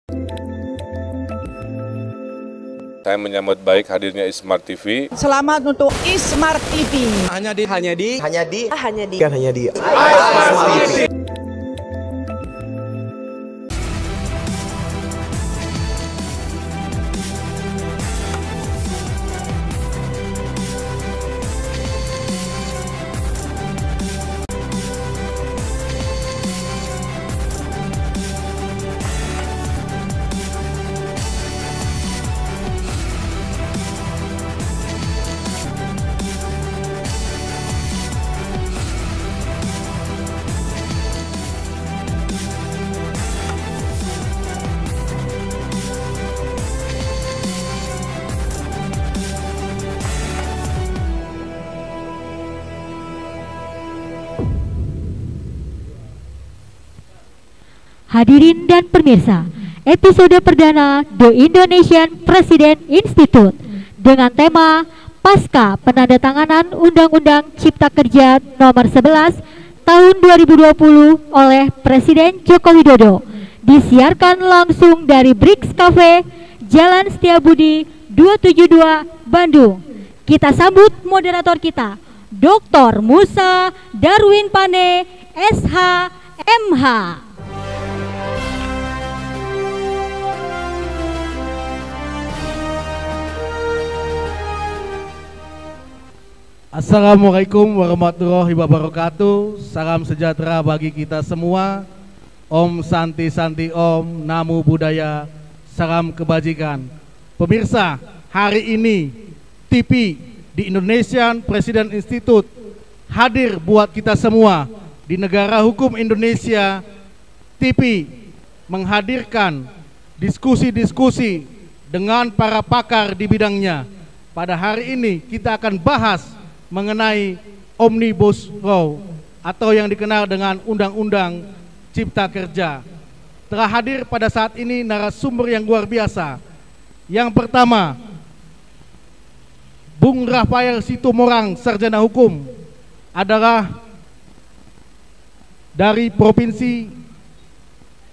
Saya menyambut baik hadirnya Smart TV. Selamat untuk Smart TV. Hanya di Smart TV. Hadirin dan pemirsa, episode perdana The Indonesian President Institute dengan tema Pasca Penandatanganan Undang-Undang Cipta Kerja Nomor 11 Tahun 2020 oleh Presiden Joko Widodo disiarkan langsung dari Brix Cafe, Jalan Setiabudi 272, Bandung. Kita sambut moderator kita, Dr. Musa Darwin Pane, SH, MH. Assalamualaikum warahmatullahi wabarakatuh. Salam sejahtera bagi kita semua. Om Santi Santi Om, Namo Buddhaya, salam kebajikan. Pemirsa, hari ini TV di Indonesian President Institute hadir buat kita semua. Di negara hukum Indonesia, TV menghadirkan diskusi-diskusi dengan para pakar di bidangnya. Pada hari ini kita akan bahas mengenai Omnibus Law atau yang dikenal dengan Undang-Undang Cipta Kerja. Telah hadir pada saat ini narasumber yang luar biasa. Yang pertama, Bung Rafael Situmorang, sarjana hukum, adalah dari Provinsi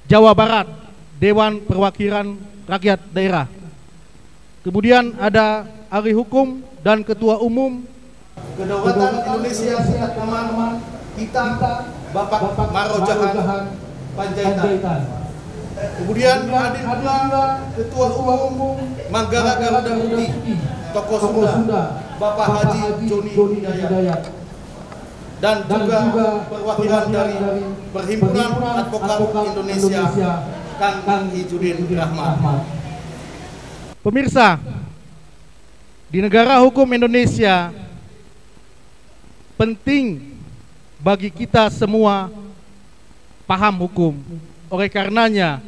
Jawa Barat, Dewan Perwakilan Rakyat Daerah. Kemudian ada ahli hukum dan ketua umum Kedaulatan Indonesia Sehat Aman kita, Bapak Marojahan Panjaitan. Kemudian hadir pula Ketua Umum Manggala Garuda Putih, tokoh Sunda, Bapak Haji Joni Hidayat. Dan juga perwakilan dari Perhimpunan Advokat Indonesia, Kang Ijudin Rahmat. Pemirsa, di negara hukum Indonesia penting bagi kita semua paham hukum. Oleh karenanya,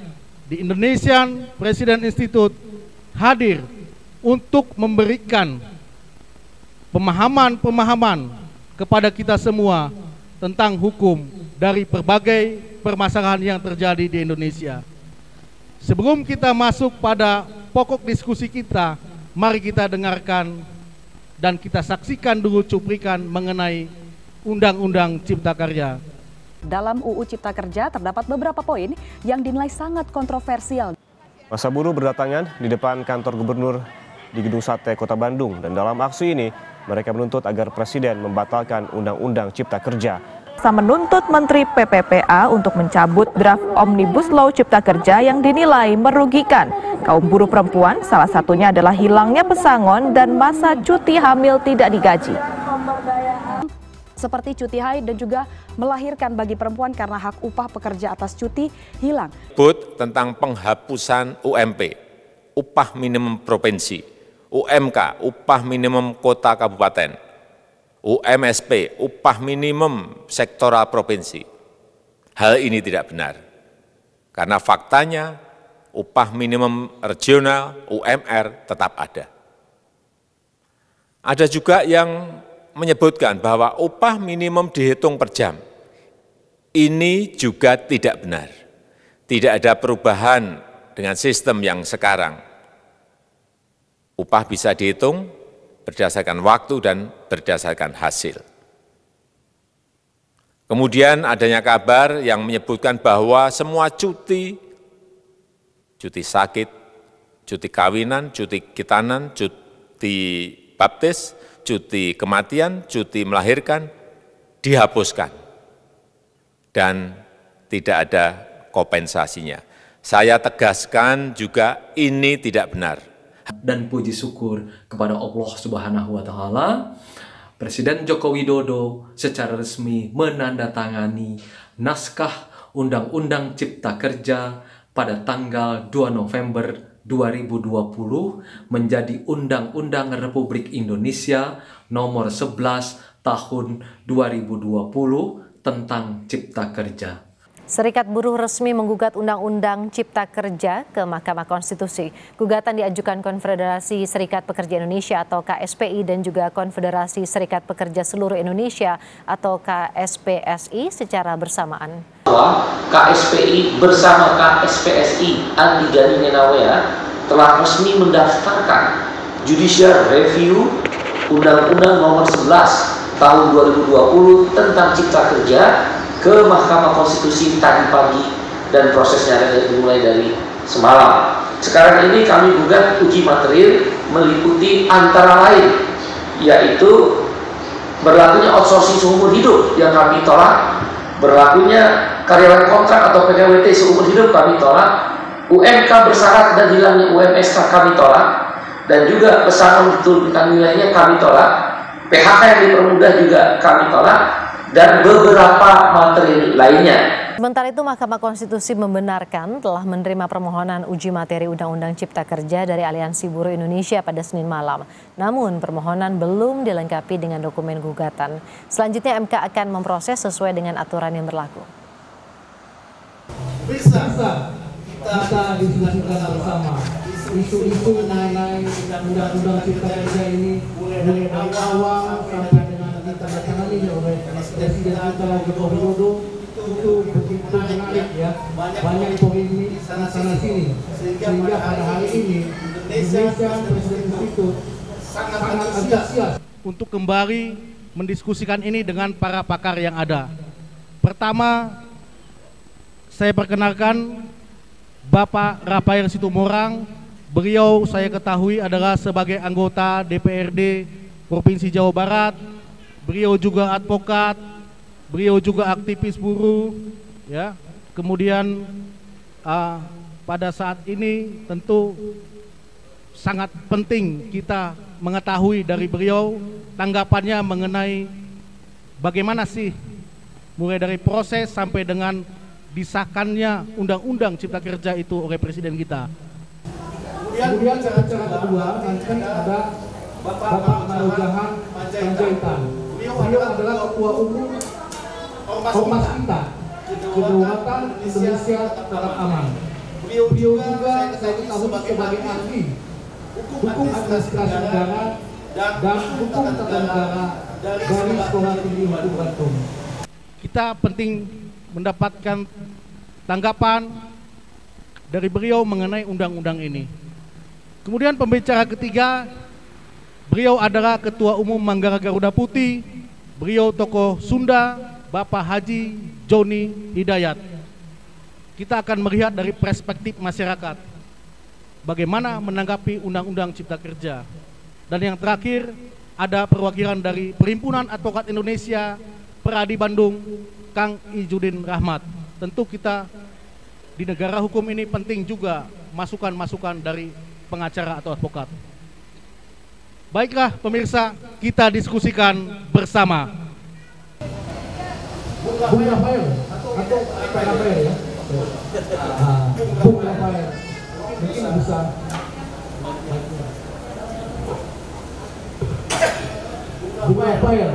di Indonesian President Institute hadir untuk memberikan pemahaman-pemahaman kepada kita semua tentang hukum dari berbagai permasalahan yang terjadi di Indonesia. Sebelum kita masuk pada pokok diskusi kita, mari kita dengarkan dan kita saksikan dulu cuplikan mengenai Undang-Undang Cipta Kerja. Dalam UU Cipta Kerja terdapat beberapa poin yang dinilai sangat kontroversial. Massa buruh berdatangan di depan kantor gubernur di Gedung Sate, Kota Bandung, dan dalam aksi ini mereka menuntut agar Presiden membatalkan Undang-Undang Cipta Kerja. Menuntut Menteri PPPA untuk mencabut draft Omnibus Law Cipta Kerja yang dinilai merugikan kaum buruh perempuan, salah satunya adalah hilangnya pesangon dan masa cuti hamil tidak digaji. Seperti cuti haid dan juga melahirkan bagi perempuan karena hak upah pekerja atas cuti hilang. Tentang penghapusan UMP, upah minimum provinsi, UMK, upah minimum kota kabupaten, UMSP, upah minimum sektoral provinsi. Hal ini tidak benar. Karena faktanya upah minimum regional, UMR, tetap ada. Ada juga yang menyebutkan bahwa upah minimum dihitung per jam. Ini juga tidak benar. Tidak ada perubahan dengan sistem yang sekarang. Upah bisa dihitung berdasarkan waktu dan berdasarkan hasil. Kemudian adanya kabar yang menyebutkan bahwa semua cuti cuti sakit, cuti kawinan, cuti khitanan, cuti baptis, cuti kematian, cuti melahirkan, dihapuskan. Dan tidak ada kompensasinya. Saya tegaskan juga ini tidak benar. Dan puji syukur kepada Allah Subhanahu wa Ta'ala, Presiden Joko Widodo secara resmi menandatangani naskah Undang-Undang Cipta Kerja pada tanggal 2 November 2020 menjadi Undang-Undang Republik Indonesia nomor 11 tahun 2020 tentang Cipta Kerja. Serikat Buruh resmi menggugat Undang-Undang Cipta Kerja ke Mahkamah Konstitusi. Gugatan diajukan Konfederasi Serikat Pekerja Indonesia atau KSPI dan juga Konfederasi Serikat Pekerja Seluruh Indonesia atau KSPSI secara bersamaan. KSPI bersama KSPSI Andi Gani Nenawea telah resmi mendaftarkan Judicial Review Undang-Undang nomor 11 tahun 2020 tentang Cipta Kerja ke Mahkamah Konstitusi tadi pagi dan prosesnya dimulai dari semalam. Sekarang ini kami gugat uji material meliputi antara lain yaitu berlakunya outsourcing seumur hidup yang kami tolak, berlakunya karyawan kontrak atau PKWT seumur hidup kami tolak, UMK bersyarat dan hilangnya UMSK kami tolak, dan juga pesangon diturunkan nilainya kami tolak, PHK yang dipermudah juga kami tolak, dan beberapa materi lainnya. Sementara itu, Mahkamah Konstitusi membenarkan telah menerima permohonan uji materi Undang-Undang Cipta Kerja dari Aliansi Buruh Indonesia pada Senin malam. Namun, permohonan belum dilengkapi dengan dokumen gugatan. Selanjutnya, MK akan memproses sesuai dengan aturan yang berlaku. Bisa kita diskusikan bersama isu-isu mengenai Undang-Undang Cipta Kerja ini dari awal sampai dengan ditandatangani oleh Presiden kita Joko Widodo itu begitu menarik ya, banyak polemik sana sini sehingga pada hari ini Indonesia Presiden Institut sangat antusias untuk kembali mendiskusikan ini dengan para pakar yang ada. Pertama, saya perkenalkan Bapak Rafael Situmorang. Beliau saya ketahui adalah sebagai anggota DPRD Provinsi Jawa Barat. Beliau juga advokat, beliau juga aktivis buruh, ya. Kemudian pada saat ini tentu sangat penting kita mengetahui dari beliau tanggapannya mengenai bagaimana sih mulai dari proses sampai dengan disahkannya Undang-Undang Cipta Kerja itu oleh Presiden kita. Kemudian cara kedua nanti ada Bapak Marujahan Panjaitan. Beliau adalah Ketua Umum Ormas kita, Kedaulatan Indonesia Tetap Aman. Beliau juga saya ketahui sebagai ahli hukum administrasi negara dan hukum tata negara dari Sekolah Tinggi Hukum Bandung. Kita penting mendapatkan tanggapan dari beliau mengenai undang-undang ini. Kemudian pembicara ketiga, beliau adalah Ketua Umum Manggara Garuda Putih, beliau tokoh Sunda, Bapak Haji Joni Hidayat. Kita akan melihat dari perspektif masyarakat, bagaimana menanggapi Undang-Undang Cipta Kerja. Dan yang terakhir, ada perwakilan dari Perhimpunan Advokat Indonesia, Peradi Bandung, Kang Ijudin Rahmat. Tentu kita di negara hukum ini penting juga masukan-masukan dari pengacara atau advokat. Baiklah pemirsa, kita diskusikan bersama. Bung Rafael atau Pak Rafael ya. Bung Rafael mungkin bisa. Bung Rafael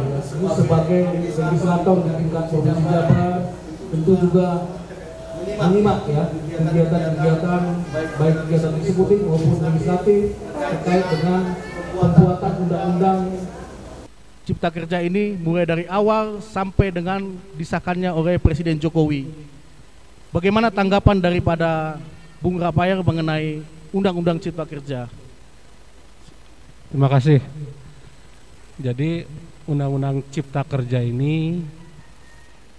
sebagai legislator di tingkat Provinsi Jabar tentu juga menyimak ya kegiatan-kegiatan baik kegiatan eksekutif maupun legislatif terkait dengan pembuatan undang-undang Cipta Kerja ini mulai dari awal sampai dengan disahkannya oleh Presiden Jokowi. Bagaimana tanggapan daripada Bung Rafael mengenai Undang-Undang Cipta Kerja? Terima kasih. Jadi Undang-Undang Cipta Kerja ini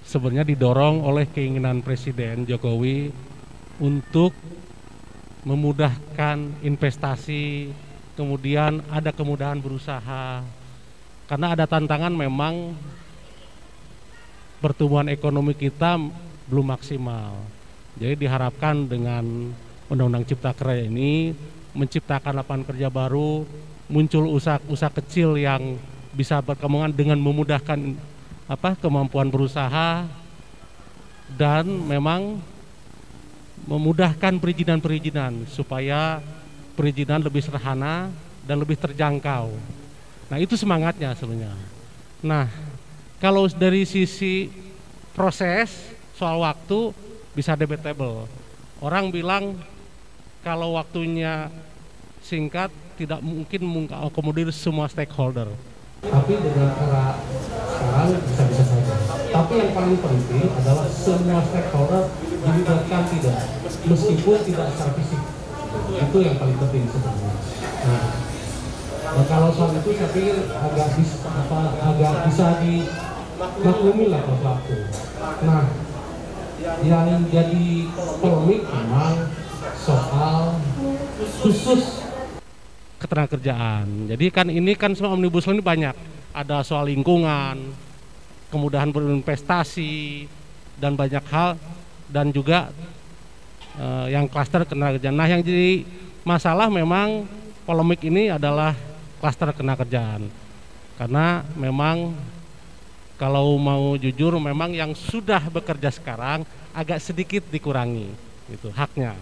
sebenarnya didorong oleh keinginan Presiden Jokowi untuk memudahkan investasi, kemudian ada kemudahan berusaha. Karena ada tantangan memang pertumbuhan ekonomi kita belum maksimal. Jadi diharapkan dengan Undang-Undang Cipta Kerja ini menciptakan lapangan kerja baru, muncul usaha-usaha kecil yang bisa berkembang dengan memudahkan kemampuan berusaha, dan memang memudahkan perizinan-perizinan supaya perizinan lebih sederhana dan lebih terjangkau. Nah, itu semangatnya sebenarnya. Nah, kalau dari sisi proses soal waktu bisa debatable. Orang bilang kalau waktunya singkat tidak mungkin mengakomodir semua stakeholder. Tapi dengan cara sekarang bisa-bisa saja. Tapi yang paling penting adalah semua stakeholder dilibatkan tidak, meskipun tidak secara fisik. Itu yang paling penting sebenarnya. Nah, kalau soal itu saya pikir agak bisa dimaklumi lah waktu. Nah, yang jadi polemik memang soal khusus ketenagakerjaan. Jadi kan ini kan semua omnibus law ini banyak. Ada soal lingkungan, kemudahan berinvestasi, dan banyak hal, dan juga yang klaster ketenagakerjaan. Nah, yang jadi masalah memang polemik ini adalah klaster ketenagakerjaan. Karena memang kalau mau jujur memang yang sudah bekerja sekarang agak sedikit dikurangi gitu haknya.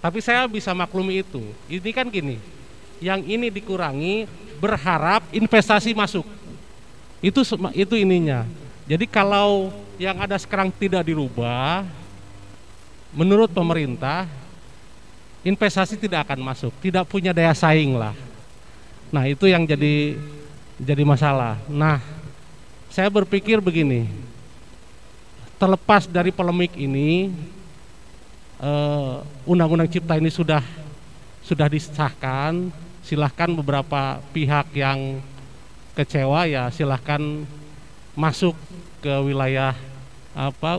Tapi saya bisa maklumi itu. Ini kan gini, yang ini dikurangi berharap investasi masuk. Itu ininya. Jadi kalau yang ada sekarang tidak dirubah, menurut pemerintah investasi tidak akan masuk, tidak punya daya saing lah. Nah, itu yang jadi masalah. Nah, saya berpikir begini, terlepas dari polemik ini, Undang-Undang Cipta ini sudah disahkan. Silahkan beberapa pihak yang kecewa ya silahkan masuk ke wilayah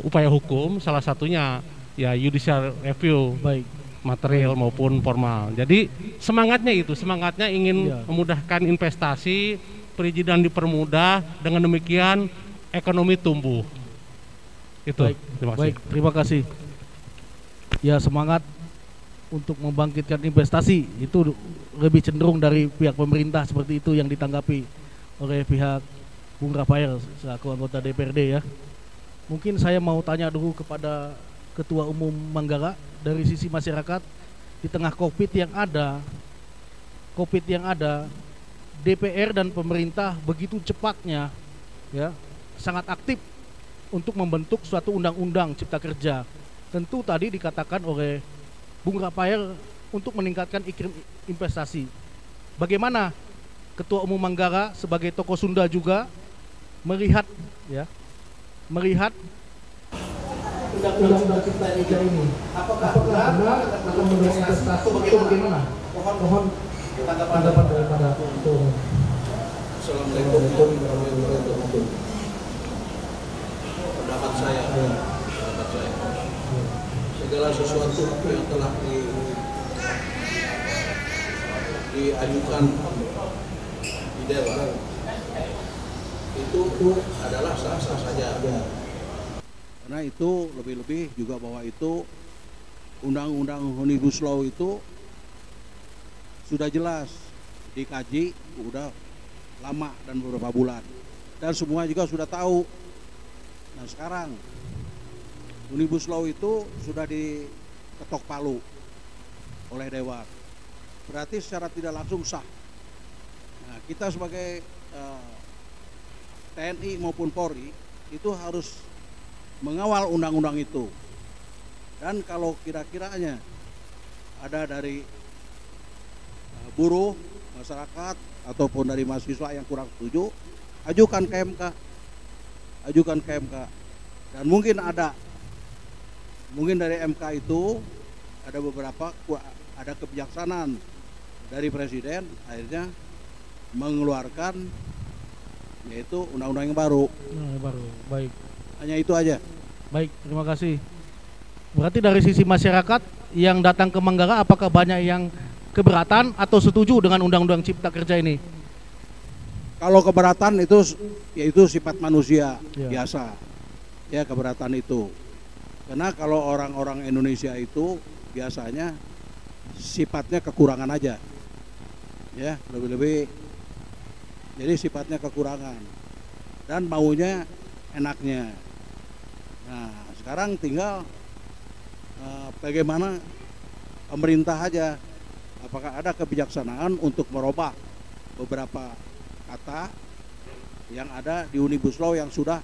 upaya hukum, salah satunya ya judicial review, baik material maupun formal. Jadi semangatnya ingin memudahkan investasi, perizinan dipermudah, dengan demikian ekonomi tumbuh. Itu. Baik, terima kasih. Ya, semangat untuk membangkitkan investasi itu lebih cenderung dari pihak pemerintah, seperti itu yang ditanggapi oleh pihak Bung Rafael selaku anggota DPRD ya. Mungkin saya mau tanya dulu kepada Ketua Umum Manggara, dari sisi masyarakat di tengah COVID yang ada, DPR dan pemerintah begitu cepatnya ya, sangat aktif untuk membentuk suatu undang-undang cipta kerja. Tentu tadi dikatakan oleh Bung Rafael untuk meningkatkan iklim investasi. Bagaimana Ketua Umum Manggara sebagai tokoh Sunda juga melihat undang-undang cipta kerja ini? Apakah benar akan mendorong investasi itu bagaimana? Mohon tanggapan daripada Ketua Umum. Assalamualaikum warahmatullahi wabarakatuh. Pendapat saya, segala sesuatu yang telah diajukan di Dewan itu adalah sah-sah saja. Karena itu lebih-lebih juga bahwa itu undang-undang Omnibus Law itu sudah jelas dikaji, udah lama dan beberapa bulan, dan semua juga sudah tahu. Nah, sekarang Omnibus Law itu sudah diketok palu oleh Dewan, berarti secara tidak langsung sah. Nah, kita sebagai TNI maupun Polri itu harus mengawal undang-undang itu. Dan kalau kira-kiranya ada dari buruh, masyarakat, ataupun dari mahasiswa yang kurang setuju, ajukan ke MK. Dan mungkin dari MK itu ada beberapa, ada kebijaksanaan dari Presiden akhirnya mengeluarkan yaitu undang-undang yang baru. Baik. Hanya itu aja. Baik, terima kasih. Berarti dari sisi masyarakat yang datang ke Manggara apakah banyak yang keberatan atau setuju dengan Undang-Undang Cipta Kerja ini? Kalau keberatan itu yaitu sifat manusia biasa, ya keberatan itu. Karena kalau orang-orang Indonesia itu biasanya sifatnya kekurangan aja, ya lebih-lebih. Jadi sifatnya kekurangan dan maunya enaknya. Nah sekarang tinggal bagaimana pemerintah aja, apakah ada kebijaksanaan untuk merubah beberapa kata yang ada di Omnibus Law yang sudah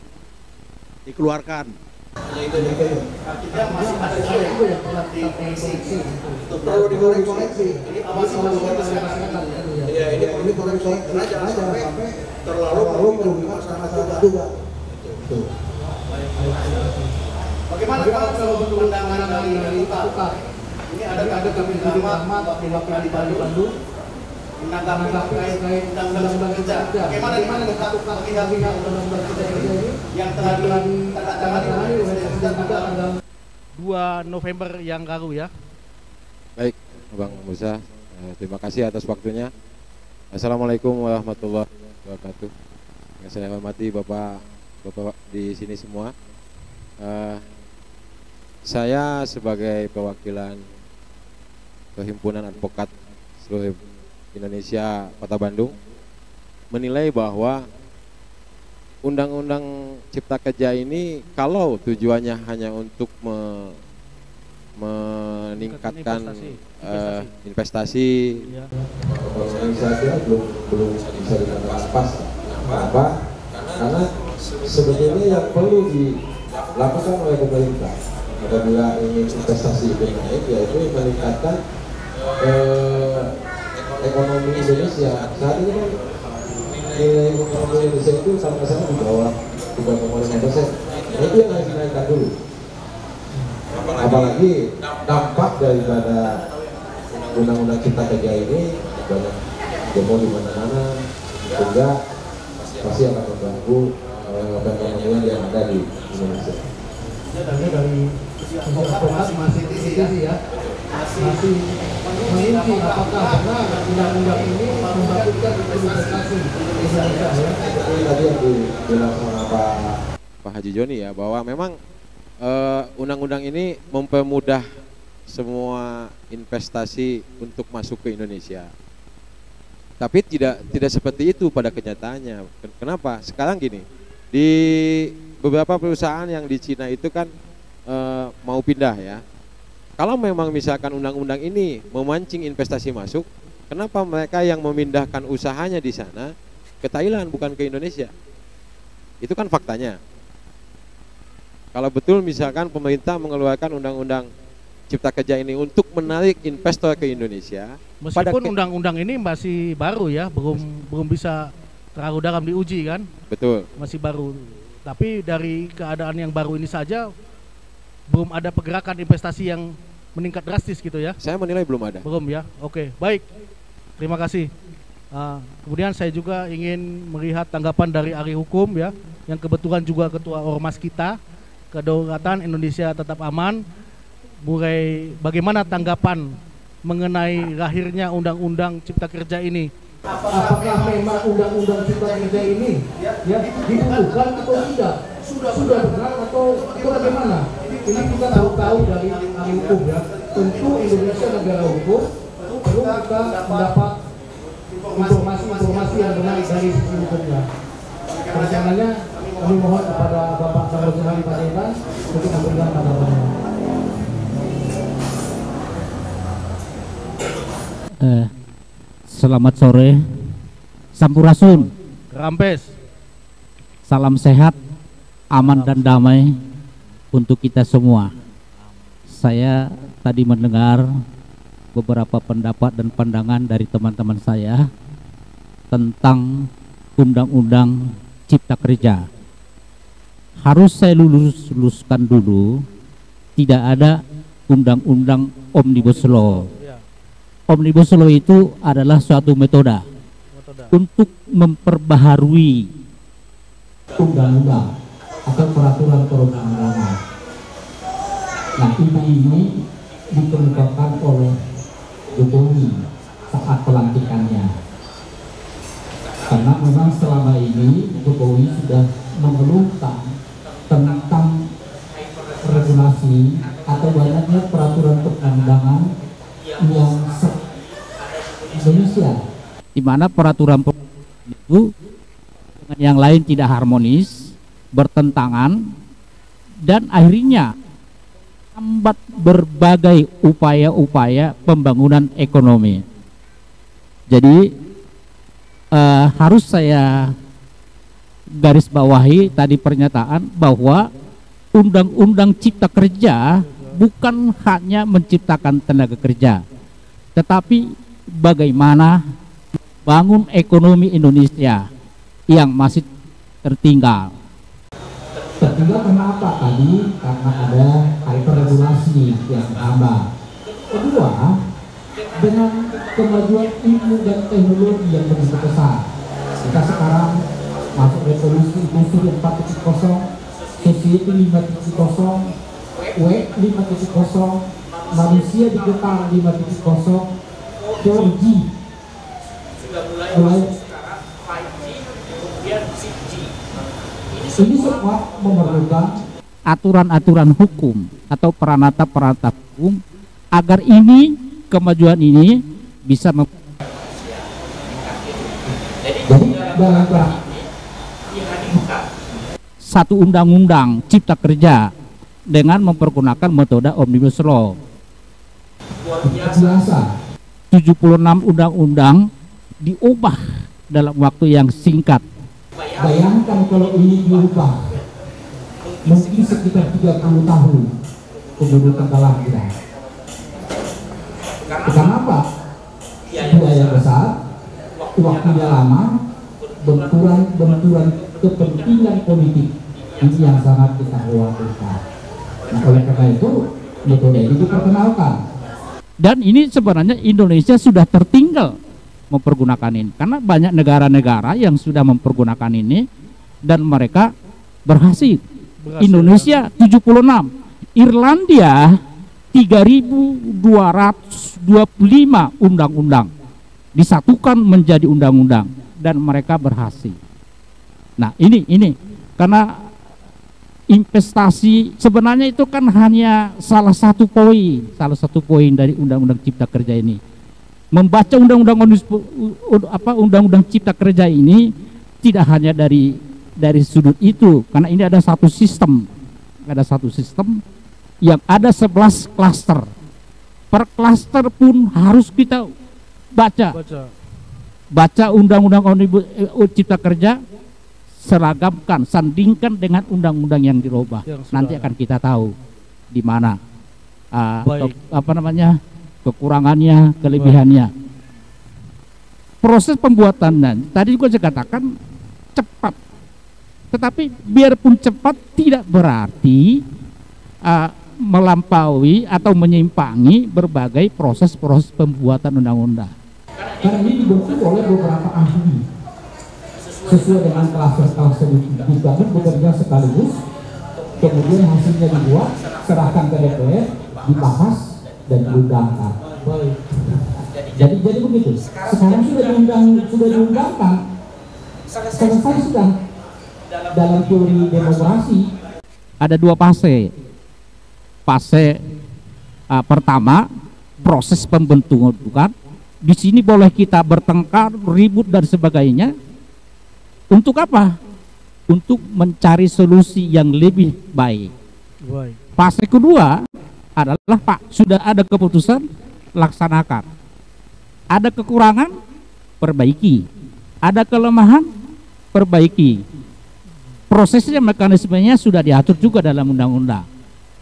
dikeluarkan. Artinya masih ada yang telah dikoreksi. Perlu dikoreksi. Ini ini koreksi karena jangan sampai terlalu merugikan masyarakat juga. Bagaimana kalau bentuk undangan dari Tukar? Ini ada kami lama wakil di Bandung menanggapi terkait undang-undang kerja. Bagaimana bentuk pihak-pihak undang-undang kerja ini yang telah ditandatangani oleh Presiden juga tanggal 2 November yang lalu ya. Baik, Bang Musa, terima kasih atas waktunya. Assalamualaikum warahmatullahi wabarakatuh. Yang saya hormati Bapak di sini semua. Saya sebagai perwakilan Perhimpunan Advokat Seluruh Indonesia Kota Bandung menilai bahwa Undang-Undang Cipta Kerja ini kalau tujuannya hanya untuk meningkatkan investasi, saya kira belum bisa dikatakan pas. Kenapa? Karena sebetulnya yang perlu dilakukan oleh pemerintah apabila ingin investasi itu naik, yaitu meningkatkan ekonomi Indonesia. Saat ini kan nilai ekonomi Indonesia itu sama-sama di bawah 3,5%. Nah, itu yang harus dinaikkan dulu. Apalagi dampak daripada Undang-Undang Cipta Kerja ini banyak demo di mana-mana, sehingga pasti akan mengganggu perekonomian yang ada di Indonesia. Dari advokat masih ya, masih menginci apakah benar undang-undang ini membangkitkan investasi di Indonesia ya. Tadi yang dibilang sama Pak Haji Joni ya, bahwa memang undang-undang ini mempermudah semua investasi untuk masuk ke Indonesia. Tapi tidak seperti itu pada kenyataannya. Kenapa? Sekarang gini, di beberapa perusahaan yang di Cina itu kan mau pindah ya. Kalau memang misalkan undang-undang ini memancing investasi masuk, kenapa mereka yang memindahkan usahanya di sana ke Thailand bukan ke Indonesia? Itu kan faktanya. Kalau betul misalkan pemerintah mengeluarkan undang-undang Cipta Kerja ini untuk menarik investor ke Indonesia, meskipun undang-undang ini masih baru ya, belum bisa terlalu dalam diuji kan? Betul. Masih baru. Tapi dari keadaan yang baru ini saja belum ada pergerakan investasi yang meningkat drastis gitu ya? Saya menilai belum ada. Belum ya? Oke, baik. Terima kasih. Kemudian saya juga ingin melihat tanggapan dari ahli hukum ya, yang kebetulan juga ketua Ormas kita, Kedaulatan Indonesia Tetap Aman. Mulai bagaimana tanggapan mengenai lahirnya Undang-Undang Cipta Kerja ini? Apakah memang Undang-Undang Cipta Kerja ini ya dibutuhkan atau tidak? Sudah benar atau bagaimana? Ini kita tahu dari ahli hukum ya. Tentu Indonesia negara hukum, perlu kita mendapat informasi yang benar dari sisi hukumnya. Rencananya kami mohon kepada Bapak Sarul Sehari Padetan untuk memberikan tanggapannya. Selamat sore, Sampurasun, Rampes. Salam sehat, aman dan damai untuk kita semua. Saya tadi mendengar beberapa pendapat dan pandangan dari teman-teman saya tentang Undang-Undang Cipta Kerja. Harus saya luluskan dulu, tidak ada Undang-Undang Omnibus Law. Omnibus Law itu adalah suatu metode untuk memperbaharui undang-undang atau peraturan perundang-undangan. Nah, ini dikemukakan oleh Jokowi saat pelantikannya. Karena memang selama ini Jokowi sudah mengeluhkan tentang regulasi atau banyaknya peraturan perundang-undangan yang Indonesia, di mana peraturan itu dengan yang lain tidak harmonis, bertentangan, dan akhirnya hambat berbagai upaya-upaya pembangunan ekonomi. Jadi harus saya garis bawahi tadi pernyataan bahwa Undang-Undang Cipta Kerja bukan hanya menciptakan tenaga kerja, tetapi bagaimana bangun ekonomi Indonesia yang masih tertinggal. Tertinggal kenapa tadi? Karena ada hyperregulasi yang bertambah. Kedua, dengan kemajuan ilmu dan teknologi yang begitu besar, kita sekarang masuk revolusi industri 4.0, Society 5.0, Web 5.0, manusia digital 5.0, 4G mulai ini semua memerlukan aturan-aturan hukum atau peranata-peranata hukum agar ini kemajuan ini bisa jadi dalam satu undang-undang cipta kerja dengan mempergunakan metode Omnibus Law. Biasa 76 undang-undang diubah dalam waktu yang singkat. Bayangkan kalau ini diubah mungkin sekitar 30 tahun kemudian kalah kita. Kenapa? Biaya besar, waktunya lama, benturan kepentingan politik ini yang sangat kita khawatirkan. Nah, oleh karena itu metode ini diperkenalkan. Dan ini sebenarnya Indonesia sudah tertinggal mempergunakan ini karena banyak negara-negara yang sudah mempergunakan ini dan mereka berhasil. Indonesia 76, Irlandia 3.225 undang-undang disatukan menjadi undang-undang dan mereka berhasil. Nah ini karena investasi sebenarnya itu kan hanya salah satu poin dari Undang-Undang Cipta Kerja ini. Membaca Undang-Undang Cipta Kerja ini tidak hanya dari sudut itu, karena ini ada satu sistem yang ada 11 klaster. Per klaster pun harus kita baca Undang-Undang Cipta Kerja, seragamkan, sandingkan dengan undang-undang yang dirubah. Nanti akan kita tahu di mana kekurangannya, kelebihannya. Proses pembuatannya tadi juga saya katakan cepat, tetapi biarpun cepat tidak berarti melampaui atau menyimpangi berbagai proses-proses pembuatan undang-undang. Karena ini dibentuk oleh beberapa ahli sesuai dengan klaster-klaster dibangun bekerja sekaligus, kemudian hasilnya dibuat, serahkan ke DPR, dibahas dan diundangkan. Jadi begitu. Sekarang sudah diundangkan, selesai sudah. Dalam teori demokrasi ada dua fase. Fase pertama proses pembentukan. Di sini boleh kita bertengkar, ribut dan sebagainya. Untuk apa? Untuk mencari solusi yang lebih baik. Fase kedua adalah sudah ada keputusan, laksanakan. Ada kekurangan, perbaiki. Ada kelemahan, perbaiki. Prosesnya, mekanismenya sudah diatur juga dalam undang-undang.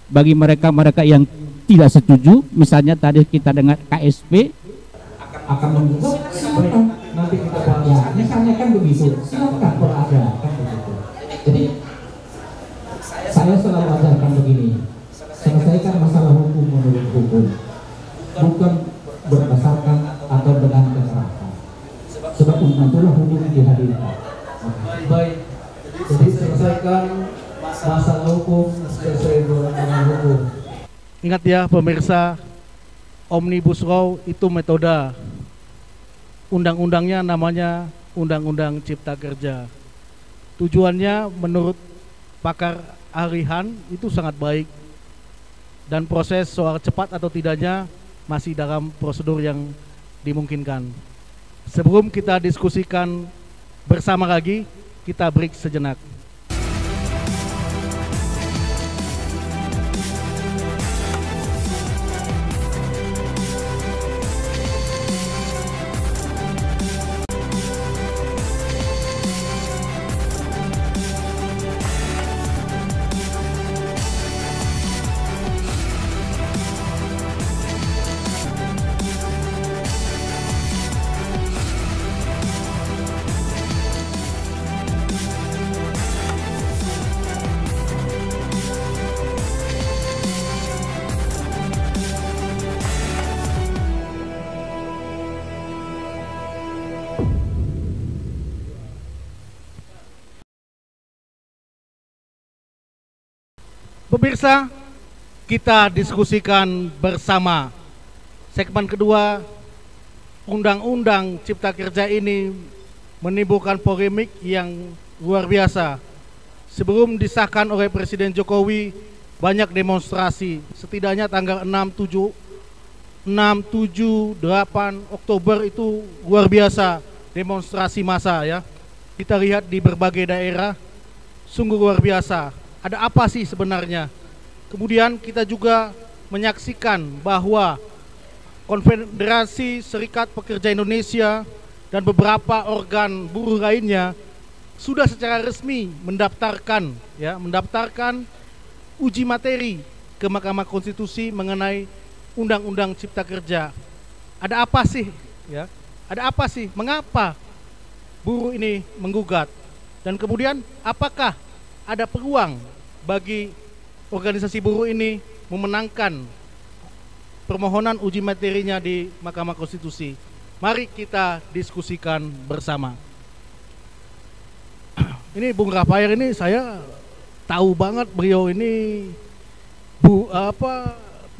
Bagi mereka yang tidak setuju, misalnya tadi kita dengar KSP akan menggugat, silakan nanti kita bahas. Misalnya kan begitu, silakan berada kan begitu. Jadi saya selalu ajarkan begini, selesaikan masalah hukum menurut hukum, bukan berdasarkan atau dengan kekerasan. Sebab itulah hukum dihadirkan. Baik. Jadi selesaikan masalah hukum sesuai dengan hukum. Ingat ya pemirsa, Omnibus Law itu metode. Undang-undangnya namanya Undang-Undang Cipta Kerja. Tujuannya menurut pakar ahli Han itu sangat baik. Dan proses soal cepat atau tidaknya masih dalam prosedur yang dimungkinkan. Sebelum kita diskusikan bersama lagi, kita break sejenak. Pemirsa, kita diskusikan bersama. Segmen kedua, Undang-Undang Cipta Kerja ini menimbulkan polemik yang luar biasa. Sebelum disahkan oleh Presiden Jokowi, banyak demonstrasi. Setidaknya tanggal 6, 7, 8 Oktober itu luar biasa demonstrasi massa ya. Kita lihat di berbagai daerah, sungguh luar biasa. Ada apa sih sebenarnya? Kemudian kita juga menyaksikan bahwa Konfederasi Serikat Pekerja Indonesia dan beberapa organ buruh lainnya sudah secara resmi mendaftarkan uji materi ke Mahkamah Konstitusi mengenai Undang-Undang Cipta Kerja. Ada apa sih? Ya, ada apa sih? Mengapa buruh ini menggugat? Dan kemudian apakah ada peluang bagi organisasi buruh ini memenangkan permohonan uji materinya di Mahkamah Konstitusi? Mari kita diskusikan bersama. Ini Bung Rafael ini saya tahu banget, beliau ini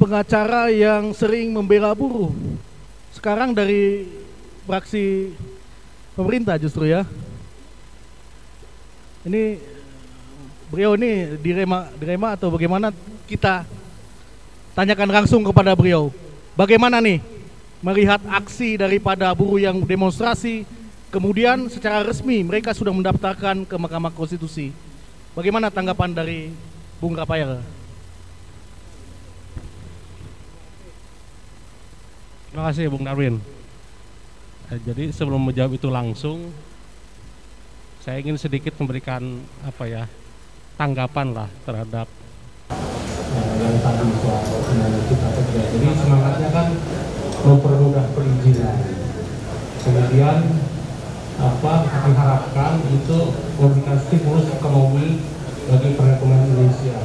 pengacara yang sering membela buruh. Sekarang dari fraksi pemerintah justru ya. Ini beliau ini direma atau bagaimana, kita tanyakan langsung kepada beliau. Bagaimana nih melihat aksi daripada buruh yang demonstrasi, kemudian secara resmi mereka sudah mendaftarkan ke Mahkamah Konstitusi. Bagaimana tanggapan dari Bung Rafael? Terima kasih Bung Darwin. Jadi sebelum menjawab itu langsung, saya ingin sedikit memberikan tanggapan lah terhadap yang tadi soal Undang-Undang Cipta Kerja. Jadi semangatnya kan mempermudah perizinan. Kemudian akan harapkan itu memberikan stimulus ekonomi bagi perekonomian Indonesia.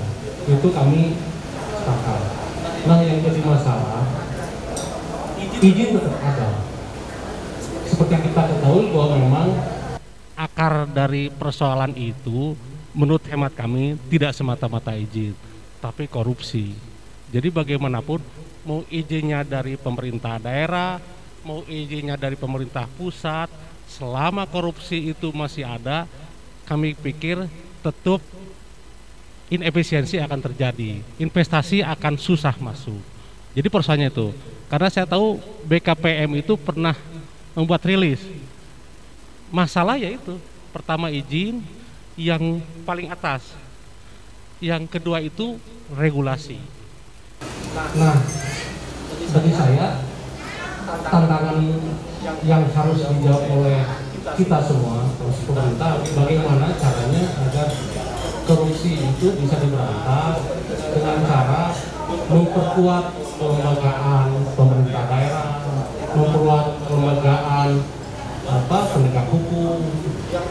Itu kami sepakat. Nah, yang jadi masalah, izin tetap ada. Seperti kita ketahui bahwa memang akar dari persoalan itu menurut hemat kami tidak semata-mata izin, tapi korupsi. Jadi bagaimanapun mau izinnya dari pemerintah daerah, mau izinnya dari pemerintah pusat, selama korupsi itu masih ada, kami pikir tetap inefisiensi akan terjadi, investasi akan susah masuk. Jadi persoalannya itu, karena saya tahu BKPM itu pernah membuat rilis. Masalah yaitu, pertama izin, yang paling atas, yang kedua itu regulasi. Nah, bagi saya tantangan yang harus dijawab oleh kita semua, pemerintah, bagaimana caranya agar korupsi itu bisa diberantas dengan cara memperkuat kelembagaan pemerintah daerah, memperkuat kelembagaan penegak hukum,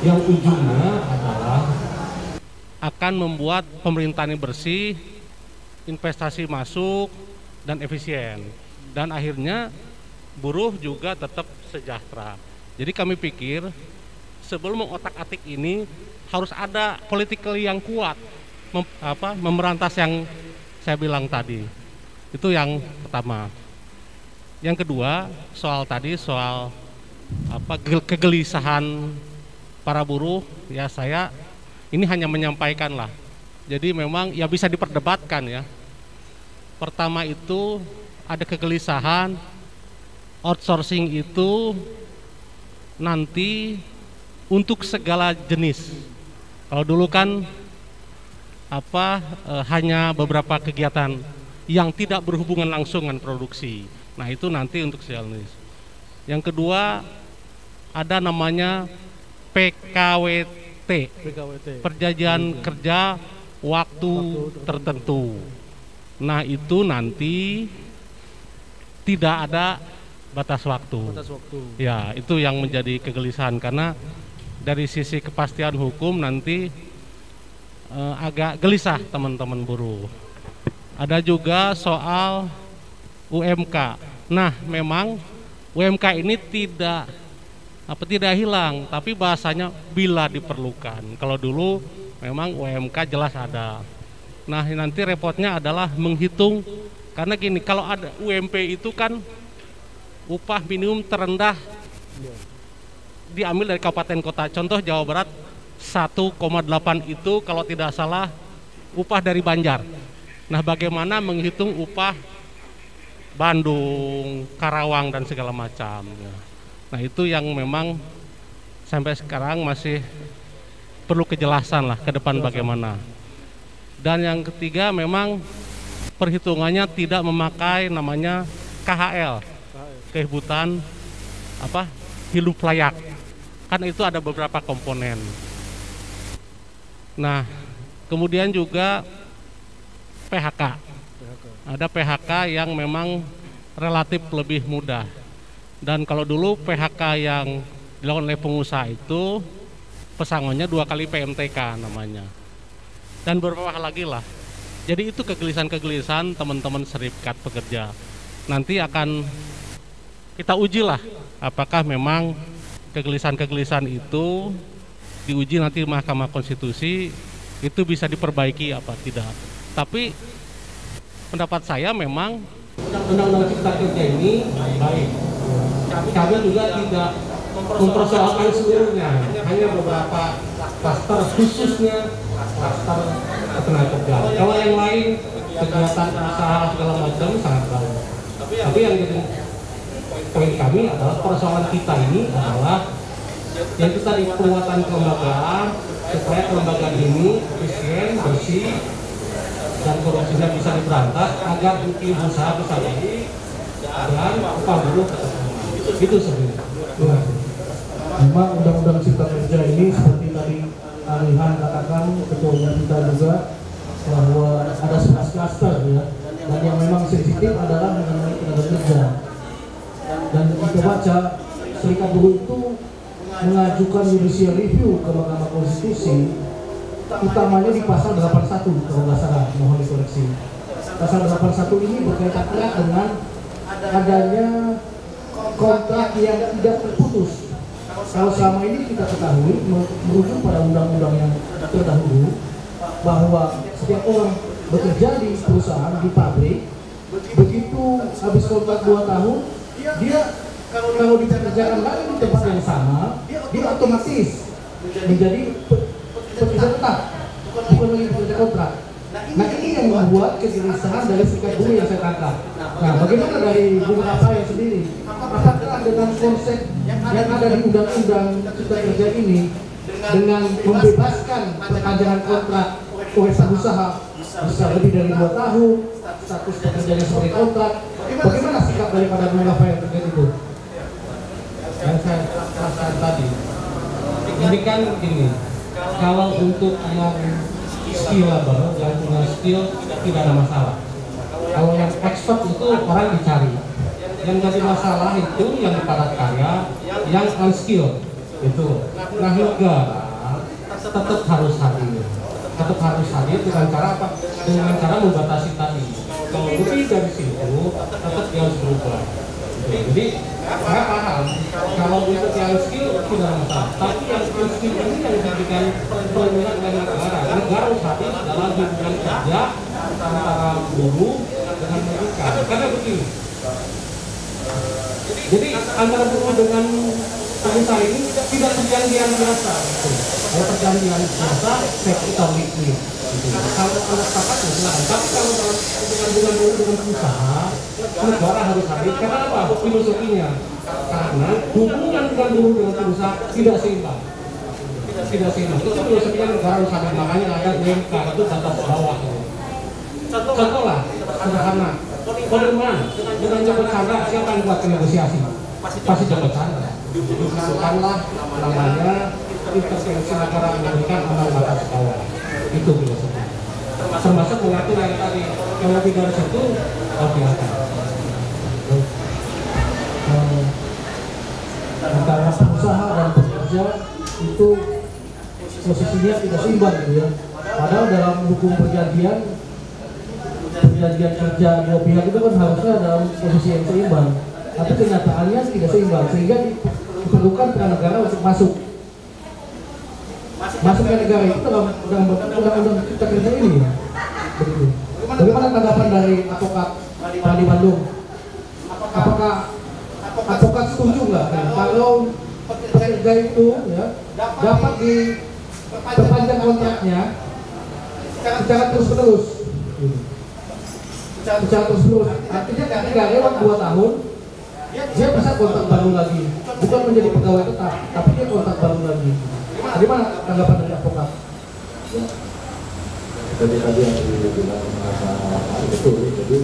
yang ujungnya adalah akan membuat pemerintahan ini bersih, investasi masuk dan efisien, dan akhirnya buruh juga tetap sejahtera. Jadi kami pikir sebelum mengotak-atik ini harus ada politikal yang kuat, memberantas yang saya bilang tadi. Itu yang pertama. Yang kedua, soal kegelisahan para buruh, ya saya ini hanya menyampaikan lah. Jadi memang ya bisa diperdebatkan ya. Pertama itu ada kegelisahan outsourcing itu nanti untuk segala jenis. Kalau dulu kan hanya beberapa kegiatan yang tidak berhubungan langsung dengan produksi. Nah itu nanti untuk segala jenis. Yang kedua ada namanya PKWT, perjanjian kerja waktu tertentu. Nah itu nanti tidak ada batas waktu. Ya itu yang menjadi kegelisahan karena dari sisi kepastian hukum nanti agak gelisah teman-teman buruh. Ada juga soal UMK. Nah memang UMK ini tidak hilang, tapi bahasanya bila diperlukan. Kalau dulu memang UMK jelas ada. Nah nanti repotnya adalah menghitung, karena gini, kalau ada UMP itu kan upah minimum terendah diambil dari kabupaten kota. Contoh Jawa Barat 1,8 itu kalau tidak salah upah dari Banjar. Nah bagaimana menghitung upah Bandung, Karawang dan segala macam. Nah itu yang memang sampai sekarang masih perlu kejelasan lah ke depan bagaimana. Dan yang ketiga memang perhitungannya tidak memakai namanya KHL, kehidupan hidup layak. Kan itu ada beberapa komponen. Nah kemudian juga PHK. Ada PHK yang memang relatif lebih mudah. Dan kalau dulu PHK yang dilakukan oleh pengusaha itu pesangonnya 2 kali PMTK namanya. Dan beberapa hal lagi lah. Jadi itu kegelisahan-kegelisahan teman-teman serikat pekerja. Nanti akan kita uji lah apakah memang kegelisahan-kegelisahan itu diuji nanti Mahkamah Konstitusi itu bisa diperbaiki apa tidak. Tapi pendapat saya memang Undang-Undang Cipta Kerja ini baik. Kami juga tidak mempersoalkan seluruhnya, hanya beberapa klaster khususnya klaster ketenagakerjaan. Kalau yang lain kegiatan usaha segala macam sangat baik. Tapi yang jadi poin kami adalah persoalan kita ini adalah yang kita di penguatan kelembagaan supaya kelembagaan ini efisien, bersih, dan korupsinya bisa diberantas agar iklim usaha bisa baik dan upah buruh itu sebenarnya. Memang Undang-Undang Cipta Kerja ini seperti tadi Alihan katakan, ketua umum kita juga, bahwa ada 11 klaster ya, dan yang memang sensitif adalah mengenai tenaga kerja. Dan kita baca Serikat Buruh itu mengajukan judicial review ke Mahkamah Konstitusi, utamanya di pasal 81 kalau nggak salah, mohon dikoreksi. Pasal 81 ini berkaitan erat dengan adanya kontrak yang tidak terputus. Kalau selama ini kita ketahui merujuk pada undang-undang yang terdahulu bahwa setiap orang bekerja di perusahaan, di pabrik, begitu habis kontrak 2 tahun, dia kalau dipekerjakan lagi di tempat yang sama, dia otomatis menjadi pekerja tetap, bukan lagi pekerja kontrak. Nah ini yang membuat kegelisahan dari serikat buruh yang saya tangkap. Nah bagaimana dari Bung Rafael sendiri? Apakah dengan konsep yang ada di Undang-Undang Cipta Kerja ini dengan membebaskan perpanjangan kontrak oleh pengusaha bisa lebih dari 2 tahun, status pekerjanya sebagai kontrak, bagaimana sikap daripada Bung Rafael terkait itu? Yang saya rasakan tadi, ini kan gini, kalau untuk yang skill labor, yang punya skill tidak ada masalah. Kalau yang expert itu orang dicari. Yang jadi masalah itu yang padat karya, yang unskilled itu. Nah negara tetap harus hadir dengan cara apa? Dengan cara membatasi tadi. Kalau lebih dari situ, tetap dia harus berubah. Jadi saya paham kalau untuk yang skill tidak ada masalah. Tapi yang unskilled ini yang dijadikan permintaan oleh negara. Negara harus hadir dalam hubungan kerja antara buruh dengan majikan. Karena begini. Jadi antara buruh dengan pengusaha ini tidak perjanjian biasa. Kalau perjanjian biasa, kita weekly. Kalau ada sepakat ya silakan. Tapi kalau dalam hubungan buruh dengan pengusaha, negara harus hadir. Karena apa? Filosofinya. Karena hubungan dengan buruh dengan pengusaha tidak seimbang. Tidak seimbang. Itu filosofinya negara harus hadir. Makanya ada DMK itu batas bawah. Contoh lah, sederhana. Bagaimana dengan Joko Chandra siapa yang buat negosiasi? Pasti Joko Chandra. Bukanlah namanya intervensi negara memberikan amal batas bawah. Itu filosofi. Termasuk mengatur yang tadi yang lebih dari situ kelihatan. Antara pengusaha dan pekerja itu posisinya tidak seimbang gitu ya. Padahal dalam hukum perjanjian kerja dua pihak itu kan harusnya dalam posisi yang seimbang. Tapi kenyataannya tidak seimbang sehingga diperlukan peran negara untuk masuk ke negara itu dalam undang-undang cipta kerja ini. Begitu. Bagaimana tanggapan dari advokat di Bandung? Apakah advokat setuju nggak kalau pekerja itu ya dapat diperpanjang kontraknya secara terus-menerus? Secara terus-menerus, artinya ketika lewat 2 tahun dia bisa kontrak baru lagi, bukan menjadi pegawai tetap, tapi dia kontrak baru lagi. Bagaimana tanggapan dari advokat? Ya, tadi yang dibilang betul, jadi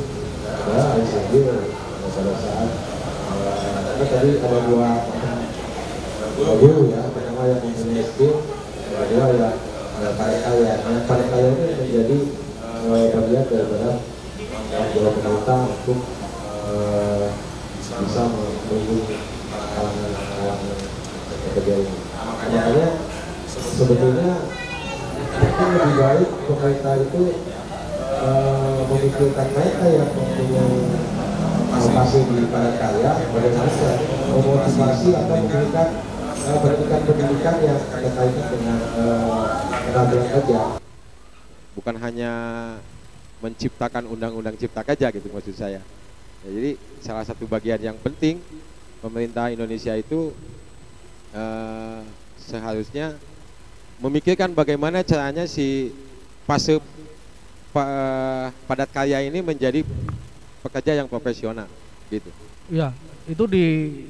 ada ICG pada saat tadi ada dua guru ya, pertama yang miskin, kedua ya paling kaya. Yang paling kaya ini menjadi bagian daripada tanggung pemerintah untuk bisa melindungi kalangan pekerja ini. Makanya sebetulnya mungkin lebih baik pemerintah itu memikirkan mereka yang mempunyai alokasi di padat karya, bagaimana memotivasi atau memberikan pendidikan yang ada kaitan dengan tenaga kerja. Bukan hanya menciptakan undang-undang cipta kerja gitu maksud saya. Ya, jadi salah satu bagian yang penting pemerintah Indonesia itu seharusnya memikirkan bagaimana caranya si fase padat karya ini menjadi pekerja yang profesional gitu. Ya, itu di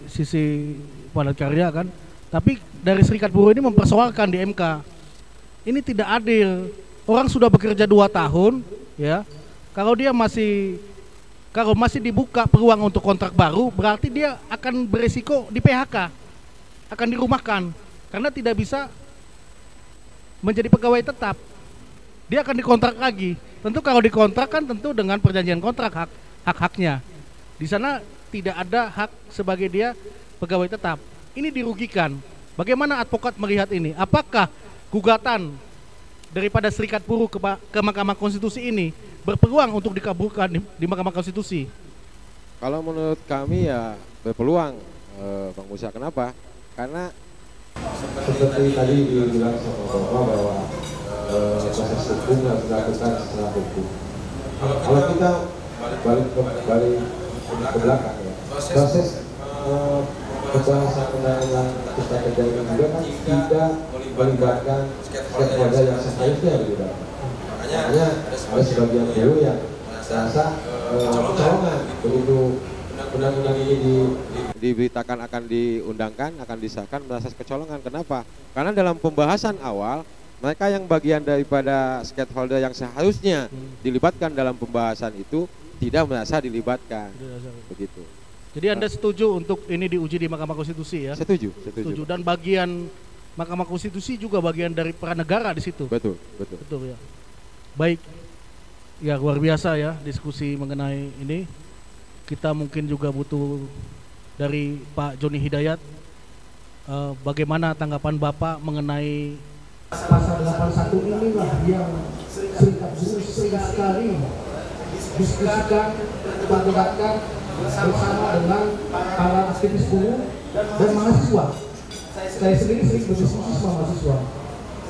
sisi padat karya kan. Tapi dari Serikat Buruh ini mempersoalkan di MK. Ini tidak adil. Orang sudah bekerja 2 tahun, ya. Kalau masih dibuka peluang untuk kontrak baru, berarti dia akan beresiko di PHK, akan dirumahkan, karena tidak bisa menjadi pegawai tetap. Dia akan dikontrak lagi. Tentu kalau dikontrak kan tentu dengan perjanjian kontrak hak-haknya. Di sana tidak ada hak sebagai dia pegawai tetap. Ini dirugikan. Bagaimana advokat melihat ini? Apakah gugatan daripada Serikat Buruh ke Mahkamah Konstitusi ini berpeluang untuk dikabulkan di Mahkamah Konstitusi? Kalau menurut kami ya berpeluang, Bang Musa. Kenapa? Karena seperti tadi dibilang sama Bapak bahwa proses hukum harus dilakukan secara hukum. Kalau kita balik ke belakang ya, proses pembahasan undang-undang cipta kerja ini juga kan tidak melibatkan stakeholder yang seharusnya dilibatkan. Makanya ada sebagian buruh yang merasa kecolongan begitu undang-undang ini diberitakan akan diundangkan, akan disahkan, merasa kecolongan. Kenapa? Karena dalam pembahasan awal mereka yang bagian daripada stakeholder yang seharusnya dilibatkan dalam pembahasan itu tidak merasa dilibatkan. Begitu. Jadi Anda setuju untuk ini diuji di Mahkamah Konstitusi ya? Setuju. Dan bagian Mahkamah Konstitusi juga bagian dari peran negara di situ. Betul ya. Baik. Ya luar biasa ya diskusi mengenai ini. Kita mungkin juga butuh dari Pak Joni Hidayat bagaimana tanggapan Bapak mengenai pasal 81 inilah yang Serikat Buruh sering sekali diskusikan, debatkan bersama dengan para aktivis buruh dan mahasiswa. Saya sendiri sering berdiskusi sama mahasiswa.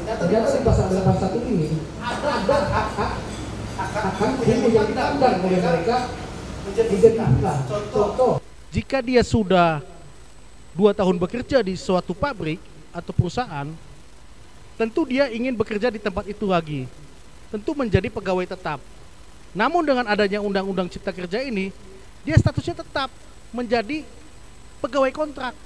Ternyata di pasal 81 ini ada hak buruh yang ditandang oleh mereka menjadi contoh. Jika dia sudah 2 tahun bekerja di suatu pabrik atau perusahaan, tentu dia ingin bekerja di tempat itu lagi, tentu menjadi pegawai tetap. Namun dengan adanya Undang-Undang Cipta Kerja ini, dia statusnya tetap menjadi pegawai kontrak.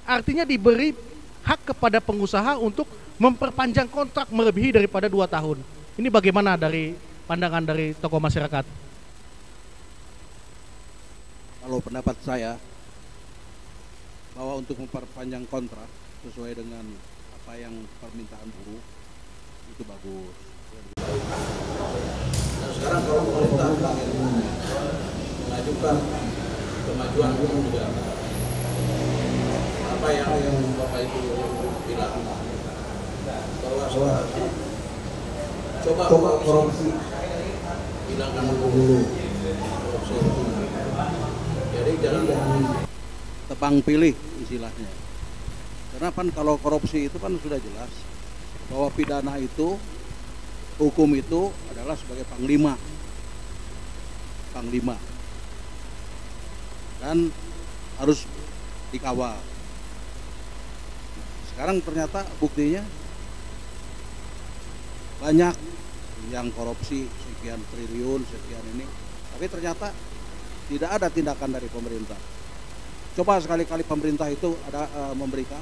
Artinya diberi hak kepada pengusaha untuk memperpanjang kontrak melebihi daripada 2 tahun. Ini bagaimana dari pandangan dari tokoh masyarakat? Kalau pendapat saya, bahwa untuk memperpanjang kontrak sesuai dengan apa yang permintaan buruh itu bagus. Nah, sekarang kalau pemerintah mengajukan kemajuan buruh juga, apa yang Bapak itu bilang bahwa coba korupsi hilangkan dulu korupsi itu. Jadi jangan tebang pilih istilahnya. Karena kan kalau korupsi itu kan sudah jelas bahwa pidana itu, hukum itu adalah sebagai panglima. Dan harus dikawal. Sekarang ternyata buktinya banyak yang korupsi sekian triliun, sekian ini. Tapi ternyata tidak ada tindakan dari pemerintah. Coba sekali-kali pemerintah itu ada memberikan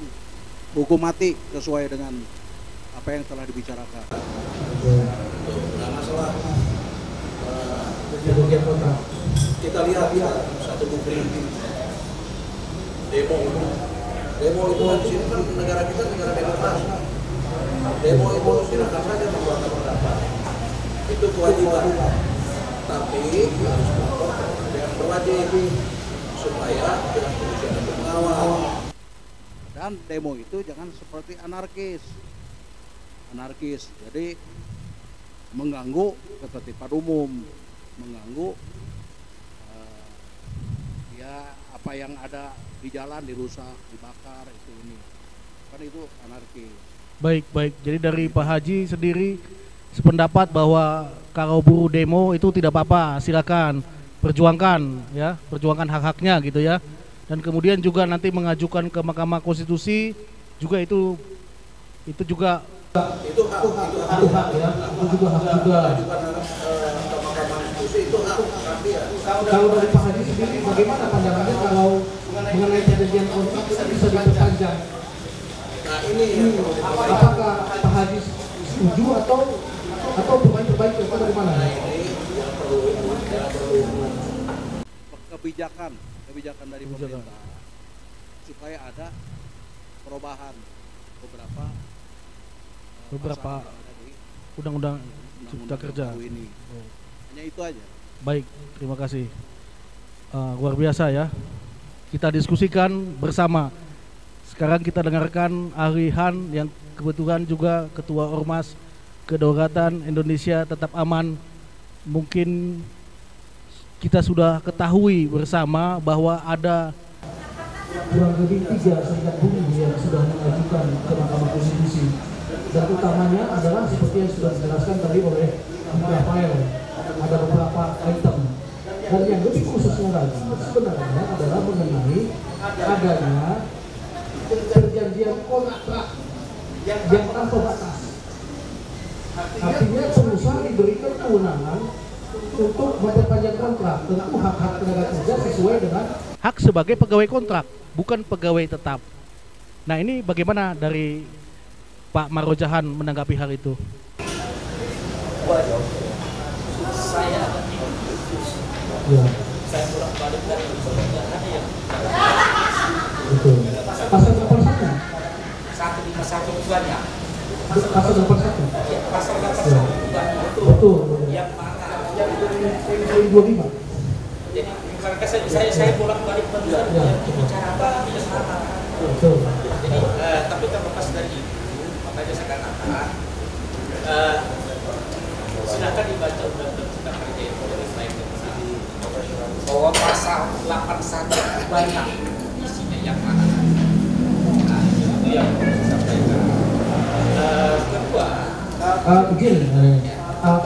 hukum mati sesuai dengan apa yang telah dibicarakan. Nah, masalah kita lihat satu bukti demo itu kan di sini kan negara kita negara demokrasi. Demo itu silakan saja membuat pendapat, itu kewajiban. Tapi harus melakukan yang berwajib supaya tidak polisi ada mengawal. Dan demo itu jangan seperti anarkis. Jadi mengganggu ketertiban umum, mengganggu ya apa yang ada di jalan dirusak, dibakar, itu ini. Kan itu anarkis. Baik. Jadi dari Pak Haji sendiri sependapat bahwa kalau buruh demo itu tidak apa-apa, silakan perjuangkan hak-haknya gitu ya. Dan kemudian juga nanti mengajukan ke Mahkamah Konstitusi juga itu juga itu hak ya. Itu juga hak juga. Mahkamah Konstitusi itu hak. Kalau dari Pak Haji sendiri bagaimana pandangannya kalau mengenai perjanjian kontrak itu bisa diperpanjang? Nah ini apakah Pak Haji setuju atau berbaik atau dari mana? Kebijakan dari pemerintah supaya ada perubahan beberapa undang-undang Cipta Kerja ini. Hanya itu aja. Baik, terima kasih. Luar biasa ya. Kita diskusikan bersama. Sekarang kita dengarkan ahli Han yang kebetulan juga Ketua Ormas Kedaulatan Indonesia Tetap Aman. Mungkin kita sudah ketahui bersama bahwa ada kurang lebih 3 serikat buruh yang sudah mengajukan ke Mahkamah Konstitusi, dan utamanya adalah seperti yang sudah dijelaskan tadi oleh Rafael, ada beberapa item, dan yang lebih khususnya lagi sebenarnya adalah mengenai adanya perjanjian kontrak yang tanpa batas. Artinya pengusaha diberikan kewenangan untuk memperpanjang kontrak, tentu hak-hak tenaga kerja sesuai dengan hak sebagai pegawai kontrak, bukan pegawai tetap. Nah ini bagaimana dari Pak Marojahan menanggapi hal itu? Saya bolak-balik dan ada yang betul. Pasal 81. 151 banyak. Pasal 81. Iya, pasal 81 banyak. Betul. Yang mana? Yang 25. Jadi misalnya saya bolak-balik barusan yang bicara apa tidak sama. Betul. Jadi tapi terlepas dari itu, makanya saya katakan silakan dibaca Undang-Undang Cipta Kerja itu dari baik dan benar. Bahwa pasal 81 banyak isinya yang mana. Nah, itu yang perlu saya sampaikan. Kedua,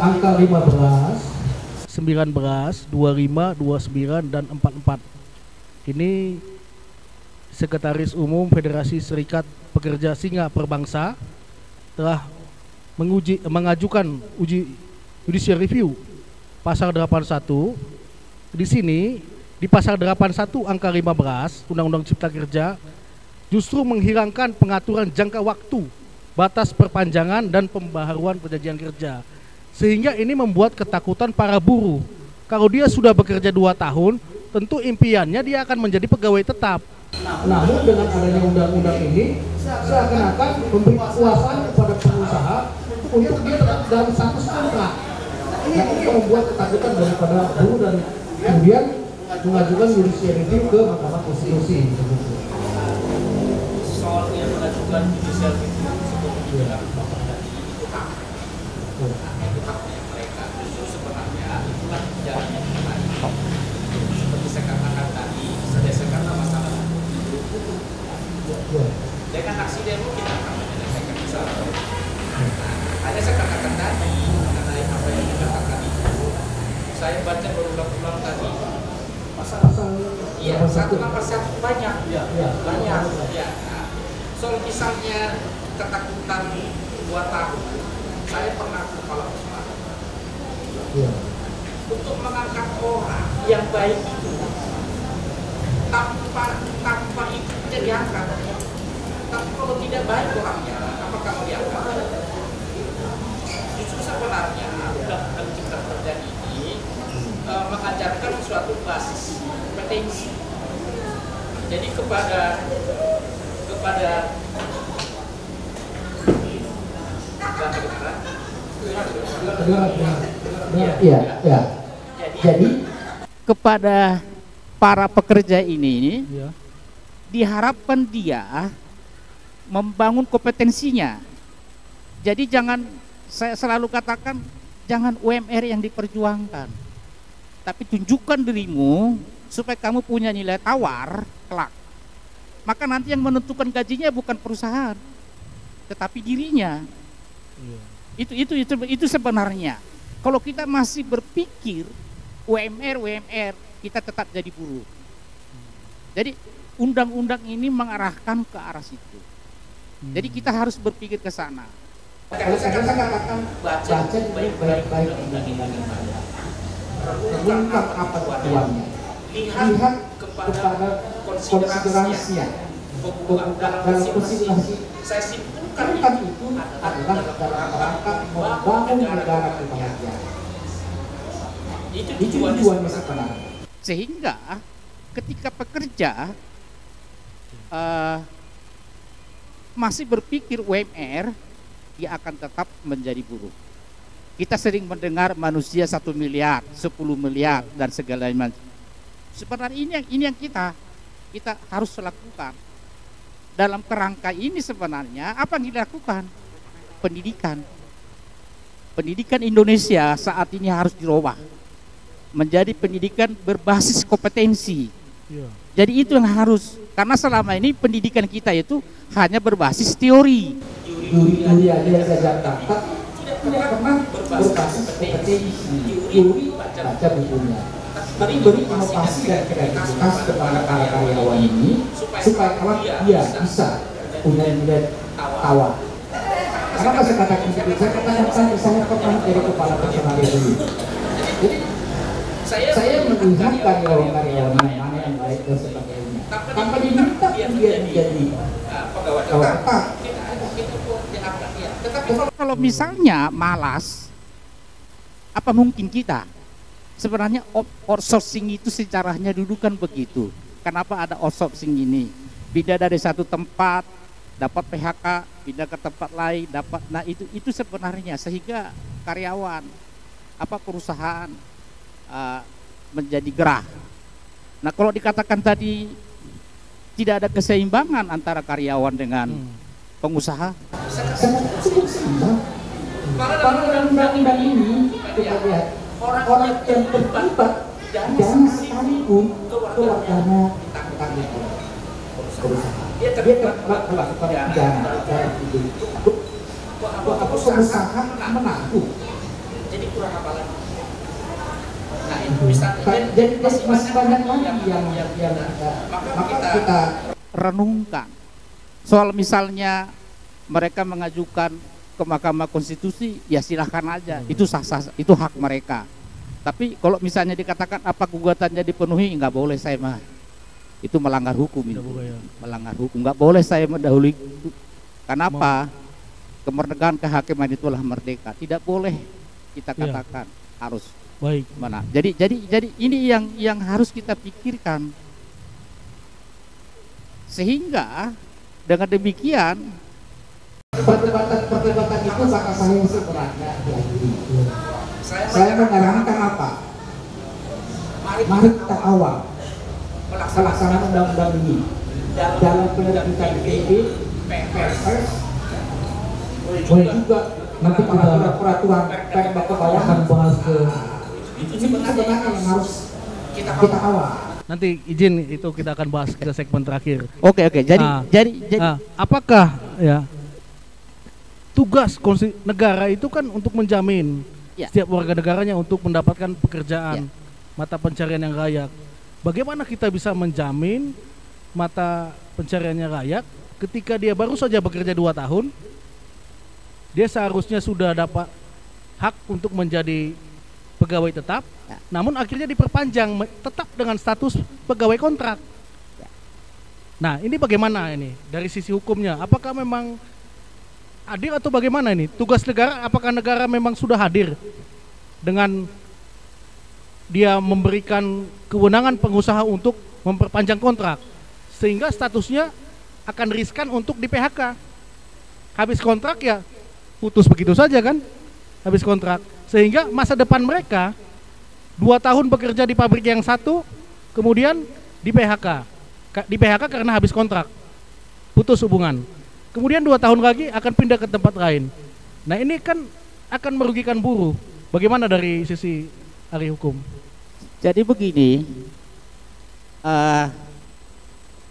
angka 15, 19, 25, 29 dan 44. Ini Sekretaris Umum Federasi Serikat Pekerja Singa Perbangsa telah mengajukan uji judicial review pasal 81. Di sini di pasal 81 angka 15 Undang-Undang Cipta Kerja justru menghilangkan pengaturan jangka waktu, batas perpanjangan dan pembaharuan perjanjian kerja. Sehingga ini membuat ketakutan para buruh. Kalau dia sudah bekerja 2 tahun, tentu impiannya dia akan menjadi pegawai tetap. Namun dengan adanya undang-undang ini seakan-akan memberi kekuasaan kepada pengusaha untuk dia tetap dalam status kontrak. Nah, ini membuat ketakutan daripada buruh dan kemudian mengajukan judicial review ke Mahkamah Konstitusi. Soal yang mengajukan judicial review sebetulnya itu hak. Itu haknya mereka. Justru sebenarnya itulah jalannya tadi. Seperti saya katakan tadi, berdasarkan masalah dengan aksi demo kita akan menyelesaikan masalah. Hanya saya katakan tadi mengenai apa yang dikatakan itu, saya baca berulang-ulang tadi. Pasal-pasal iya, 181 banyak, banyak. Ya. Soal misalnya ketakutan 2 tahun, saya pernah kepala sekolah untuk mengangkat orang yang baik itu tanpa itu tidak diangkat. Tapi kalau tidak baik orangnya, apakah mau diangkat? Justru sebenarnya Undang-Undang Cipta Kerja ini mengajarkan suatu basis kompetensi. Jadi kepada Jadi kepada para pekerja ini diharapkan dia membangun kompetensinya. Jadi jangan, saya selalu katakan, jangan UMR yang diperjuangkan, tapi tunjukkan dirimu supaya kamu punya nilai tawar kelak. Maka nanti yang menentukan gajinya bukan perusahaan, tetapi dirinya. Itu sebenarnya. Kalau kita masih berpikir UMR, kita tetap jadi buruh. Jadi undang-undang ini mengarahkan ke arah situ. Jadi kita harus berpikir ke sana. Kalau saya katakan baca baik-baik undang-undang ini. Renungkan apa tujuannya. Lihat kepada konsiderasinya. Dalam konsiderasi saya simpulkan itu adalah dalam rangka membangun negara kebahagiaan. Itu tujuannya sebenarnya. Sehingga ketika pekerja masih berpikir UMR, dia akan tetap menjadi buruh. Kita sering mendengar manusia 1 miliar, 10 miliar dan segala macam. Sebenarnya ini yang kita harus lakukan. Dalam kerangka ini sebenarnya apa yang dilakukan? Pendidikan. Pendidikan Indonesia saat ini harus dirubah menjadi pendidikan berbasis kompetensi. Jadi itu yang harus, karena selama ini pendidikan kita itu hanya berbasis teori. Teori aja saja, tidak pernah berbasis kompetensi. Teori baca bukunya. Tapi beri inovasi dan kreativitas kepada karyawan ini supaya kelak dia bisa punya nilai tawar. Kenapa saya katakan begitu? Saya katakan saya pernah jadi kepala personal dulu. Jadi saya melihat karyawan mana yang baik dan sebagainya. Tanpa diminta dia menjadi pegawai tetap. Tetapi kalau misalnya malas, apa mungkin kita? Sebenarnya outsourcing itu sejarahnya dulu kan begitu. Kenapa ada outsourcing ini? Pindah dari satu tempat, dapat PHK, pindah ke tempat lain, dapat. Nah itu sebenarnya sehingga karyawan, perusahaan menjadi gerah. Nah kalau dikatakan tadi tidak ada keseimbangan antara karyawan dengan pengusaha. Cukup seimbang. Karena undang-undang ini kita lihat orang yang terlibat jangan sekalipun keluarganya ditanggung perusahaan. Dia terlibat melakukan pidana dalam itu. Pengusaha menanggung. Jadi kurang apa lagi? Nah ini Jadi masih banyak lagi yang maka kita renungkan. Soal misalnya mereka mengajukan ke Mahkamah Konstitusi, ya silahkan aja, itu sah-sah, itu hak mereka. Tapi kalau misalnya dikatakan apa gugatannya dipenuhi, nggak boleh saya mah. Itu melanggar hukum itu. Melanggar hukum, nggak boleh saya mendahului. Kenapa? Kemerdekaan kehakiman itulah merdeka. Tidak boleh kita katakan harus baik mana. Jadi ini yang harus kita pikirkan. Sehingga dengan demikian perdebatan itu kata saya sebenarnya saya menyarankan apa? Mari kita awal pelaksanaan undang-undang ini dalam penerbitan PB, PPS, boleh juga nanti peraturan Perda ke bawah akan bahas ke itu sebenarnya yang harus kita awal. Nanti izin itu kita akan bahas ke segmen terakhir. Oke. Jadi apakah ya tugas negara itu kan untuk menjamin setiap warga negaranya untuk mendapatkan pekerjaan, mata pencarian yang layak. Bagaimana kita bisa menjamin mata pencariannya layak ketika dia baru saja bekerja 2 tahun, dia seharusnya sudah dapat hak untuk menjadi pegawai tetap, namun akhirnya diperpanjang tetap dengan status pegawai kontrak. Nah, ini bagaimana ini dari sisi hukumnya? Apakah memang adil atau bagaimana ini? Tugas negara, apakah negara memang sudah hadir dengan dia memberikan kewenangan pengusaha untuk memperpanjang kontrak sehingga statusnya akan riskan untuk di PHK. Habis kontrak ya putus begitu saja kan? Habis kontrak. Sehingga masa depan mereka 2 tahun bekerja di pabrik yang satu, kemudian di PHK. Di PHK karena habis kontrak. Putus hubungan. Kemudian 2 tahun lagi akan pindah ke tempat lain. Nah, ini kan akan merugikan buruh. Bagaimana dari sisi ahli hukum? Jadi begini,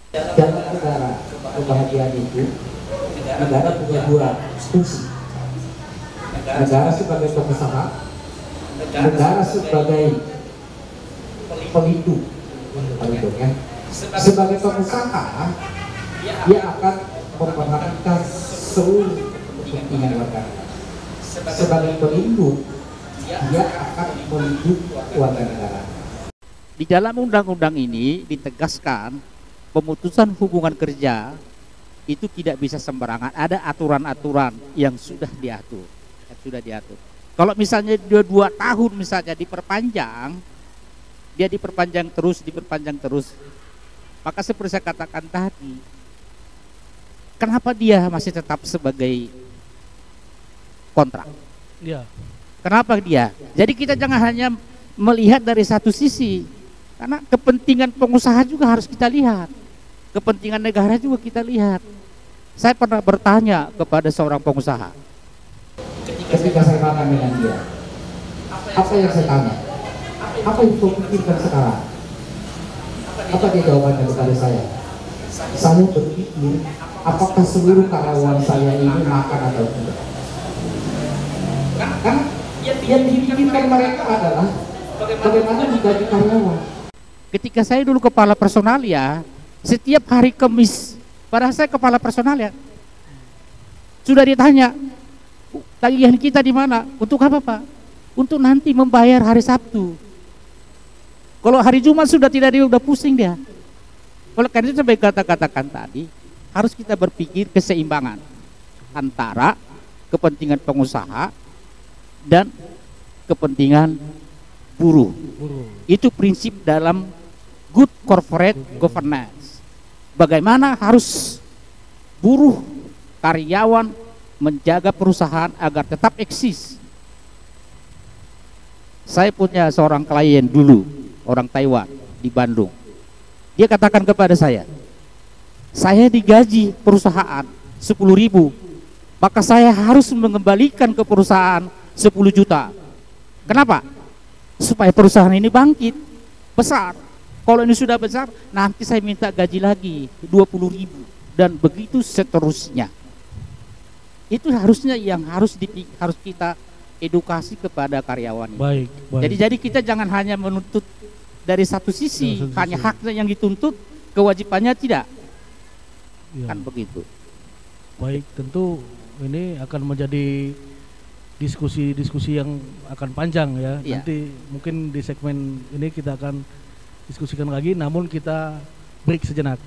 dalam negara kebahagiaan itu negara punya 2 fungsi. Negara sebagai pengusaha, negara sebagai pelindung. Sebagai pengusaha, dia akan memperhatikan seluruh kepentingan warga. Sebagai pelindung, dia akan melindungi warga negara. Di dalam undang-undang ini ditegaskan pemutusan hubungan kerja itu tidak bisa sembarangan. Ada aturan-aturan yang sudah diatur. Kalau misalnya 2 tahun misalnya diperpanjang, dia diperpanjang terus, maka seperti saya katakan tadi, kenapa dia masih tetap sebagai kontrak? Ya. Kenapa dia? Jadi kita jangan hanya melihat dari satu sisi, karena kepentingan pengusaha juga harus kita lihat, kepentingan negara juga kita lihat. Saya pernah bertanya kepada seorang pengusaha. Ketika saya makan dengan dia, apa yang saya tanya? Apa yang kau pikirkan sekarang? Apa dia jawabannya kepada saya? Saya berpikir, apakah seluruh karyawan saya ini makan atau tidak? Kan yang dipikirkan mereka adalah bagaimana menjadi karyawan. Ketika saya dulu kepala personalia, setiap hari Kamis, padahal saya kepala personalia, sudah ditanya, tagihan kita di mana? Untuk apa, Pak? Untuk nanti membayar hari Sabtu. Kalau hari Jumat sudah tidak, dia udah pusing dia. Oleh karena itu sampai katakan tadi, harus kita berpikir keseimbangan antara kepentingan pengusaha dan kepentingan buruh. Itu prinsip dalam good corporate governance. Bagaimana harus buruh, karyawan menjaga perusahaan agar tetap eksis. Saya punya seorang klien dulu, orang Taiwan di Bandung. Dia katakan kepada saya digaji perusahaan 10.000, maka saya harus mengembalikan ke perusahaan 10 juta. Kenapa? Supaya perusahaan ini bangkit, besar. Kalau ini sudah besar, nanti saya minta gaji lagi 20.000 dan begitu seterusnya. Itu harusnya yang harus kita edukasi kepada karyawan. Baik. Jadi kita jangan hanya menuntut dari satu sisi, hanya haknya yang dituntut, kewajibannya tidak. Ya. Kan begitu. Baik, tentu ini akan menjadi diskusi yang akan panjang ya. Ya. Nanti mungkin di segmen ini kita akan diskusikan lagi, namun kita break sejenak.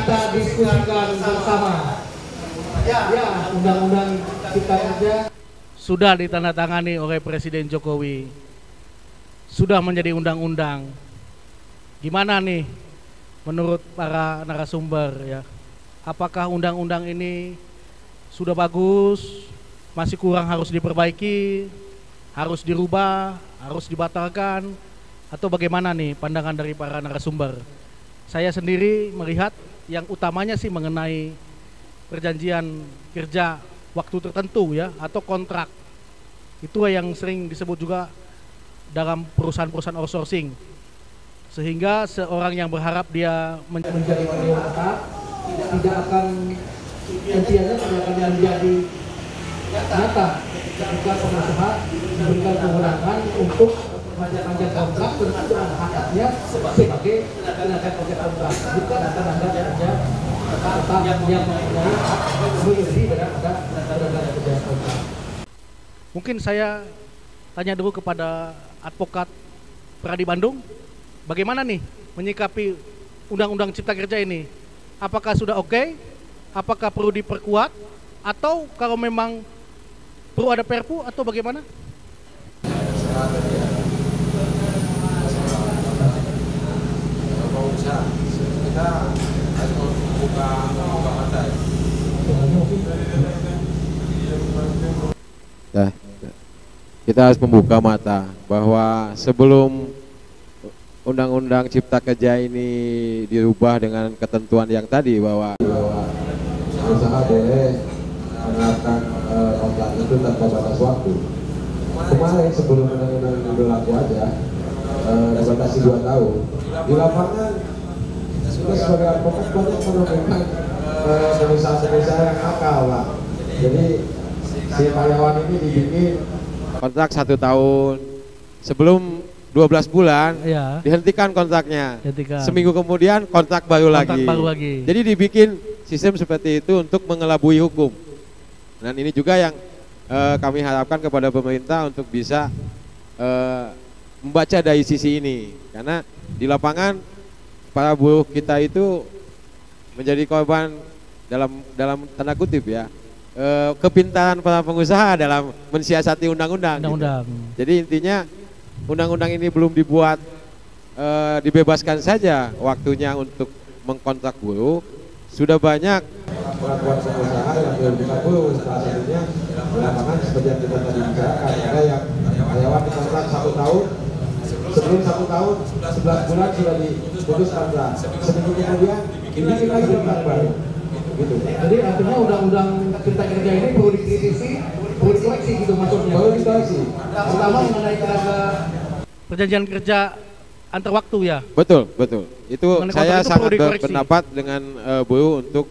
Kita diskusikan bersama. Ya, Undang-Undang Cipta Kerja sudah ditandatangani oleh Presiden Jokowi, sudah menjadi undang-undang. Gimana nih menurut para narasumber ya? Apakah undang-undang ini sudah bagus, masih kurang, harus diperbaiki, harus dirubah, harus dibatalkan, atau bagaimana nih pandangan dari para narasumber? Saya sendiri melihat yang utamanya sih mengenai perjanjian kerja waktu tertentu ya, atau kontrak. Itu yang sering disebut juga dalam perusahaan-perusahaan outsourcing. Sehingga seorang yang berharap dia menjadi karyawan tidak akan intinya tidak akan menjadi nyata ketika pengusaha diberikan kewenangan untuk panjang kontrak, tentu ada haknya sebagai tenaga kerja kontrak, bukan tenaga kerja tetap yang mempunyai hak lebih daripada tenaga kerja kontrak. Mungkin saya tanya dulu kepada advokat Pradi Bandung, bagaimana nih menyikapi Undang-Undang Cipta Kerja ini? Apakah sudah oke? Apakah perlu diperkuat? Atau kalau memang perlu ada perpu atau bagaimana? Kita harus membuka mata. Nah, kita harus membuka mata bahwa sebelum Undang-Undang Cipta Kerja ini dirubah dengan ketentuan yang tadi bahwa usaha boleh menerapkan kontrak itu tanpa batas waktu. Kemarin sebelum undang-undang ini berlaku aja dibatasi 2 tahun. Di lapangan kita sebagai advokat banyak menemukan pengusaha-pengusaha yang nakal, Pak. Jadi si karyawan ini dibikin kontrak 1 tahun, sebelum 12 bulan ya, dihentikan kontraknya. Hentikan. Seminggu kemudian kontrak baru lagi. Jadi dibikin sistem seperti itu untuk mengelabui hukum. Dan ini juga yang kami harapkan kepada pemerintah untuk bisa membaca dari sisi ini, karena di lapangan para buruh kita itu menjadi korban dalam tanda kutip ya, kepintaran para pengusaha dalam mensiasati undang-undang. Jadi intinya undang-undang ini belum dibuat dibebaskan saja waktunya untuk mengkontrak buruh. Sudah banyak perlakuan pengusaha yang dirugikan buruh, salah satunya di lapangan seperti yang kita tadi bicarakan, ada yang karyawan dikontrak 1 tahun, sebelum 1 tahun 11 bulan sudah diputus kontrak, seminggu kemudian dibikin lagi kontrak baru. Gitu. Jadi artinya Undang-Undang Cipta Kerja ini perlu dikritisi, perlu dikoreksi gitu maksudnya. Perlu dikoreksi. Pertama mengenai tenaga perjanjian kerja antar waktu ya. Betul. Itu saya sangat berpendapat dengan buruh untuk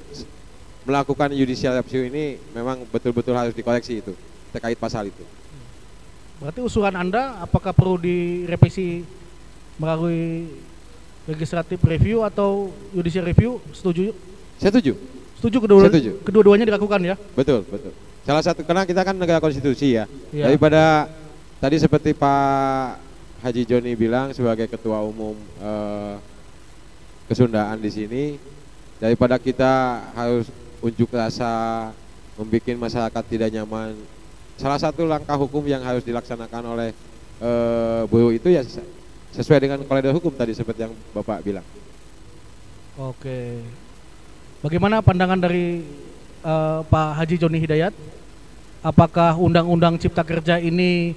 melakukan judicial review ini memang betul-betul harus dikoreksi itu terkait pasal itu. Berarti usulan Anda apakah perlu direvisi melalui legislative review atau judicial review? Setuju? Setuju. Setuju kedua-duanya dilakukan ya? Betul. Salah satu, karena kita kan negara konstitusi ya. Iya. Daripada tadi seperti Pak Haji Joni bilang sebagai ketua umum Kesundaan di sini, daripada kita harus unjuk rasa membuat masyarakat tidak nyaman. Salah satu langkah hukum yang harus dilaksanakan oleh buruh itu ya sesuai dengan koridor hukum tadi seperti yang Bapak bilang. Oke. Bagaimana pandangan dari Pak Haji Joni Hidayat? Apakah Undang-Undang Cipta Kerja ini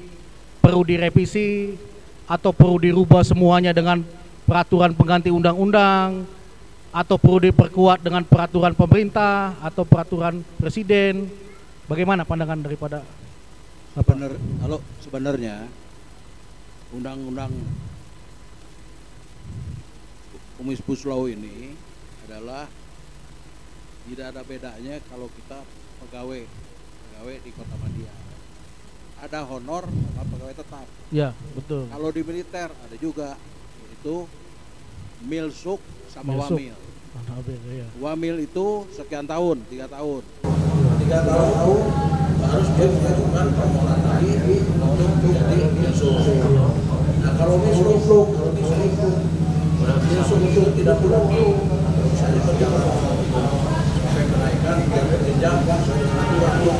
perlu direvisi atau perlu dirubah semuanya dengan peraturan pengganti undang-undang, atau perlu diperkuat dengan peraturan pemerintah atau peraturan presiden? Bagaimana pandangan daripada sebenarnya undang-undang Omnibus Law ini adalah tidak ada bedanya kalau kita pegawai di Kota Madia. Ada honor sama pegawai tetap. Ya, betul. Kalau di militer ada juga, yaitu milsuk sama Milsuk. wamil. Ya. Wamil itu sekian tahun, 3 tahun. 3 tahun harus dia mengajukan permohonan lagi untuk menjadi milsuk. Nah kalau milsuk itu tidak perlu misalnya berjalan sampai menaikkan jenjang sesuai dengan aturan.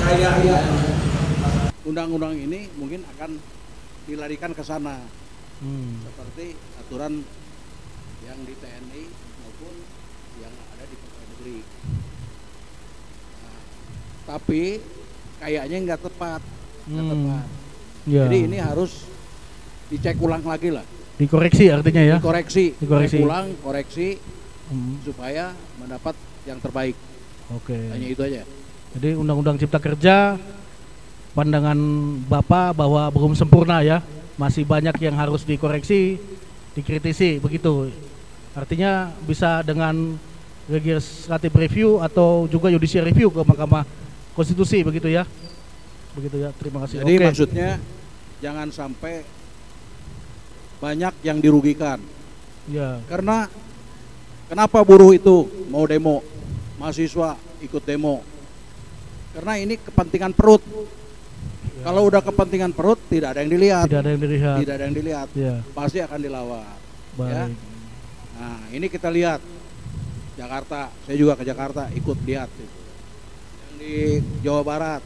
Kayaknya undang-undang ini mungkin akan dilarikan ke sana, seperti aturan yang di TNI maupun yang ada di pegawai negeri. Nah, tapi kayaknya nggak tepat, Ya. Jadi ini harus dicek ulang lagi lah. Dikoreksi artinya ya? Dikoreksi. Dikoreksi. Cek ulang, koreksi supaya mendapat yang terbaik. Oke. Hanya itu aja. Jadi Undang-Undang Cipta Kerja, pandangan Bapak bahwa belum sempurna ya, masih banyak yang harus dikoreksi, dikritisi, begitu. Artinya bisa dengan legislative review atau juga judicial review ke Mahkamah Konstitusi, begitu ya? Begitu ya, terima kasih. Jadi maksudnya jangan sampai banyak yang dirugikan. Ya. Karena kenapa buruh itu mau demo, mahasiswa ikut demo? Karena ini kepentingan perut. Ya. Kalau udah kepentingan perut tidak ada yang dilihat. Tidak ada yang dilihat. Tidak ada yang dilihat. Ya. Pasti akan dilawan. Baik. Ya. Nah, ini kita lihat Jakarta. Saya juga ke Jakarta ikut lihat. Yang di Jawa Barat.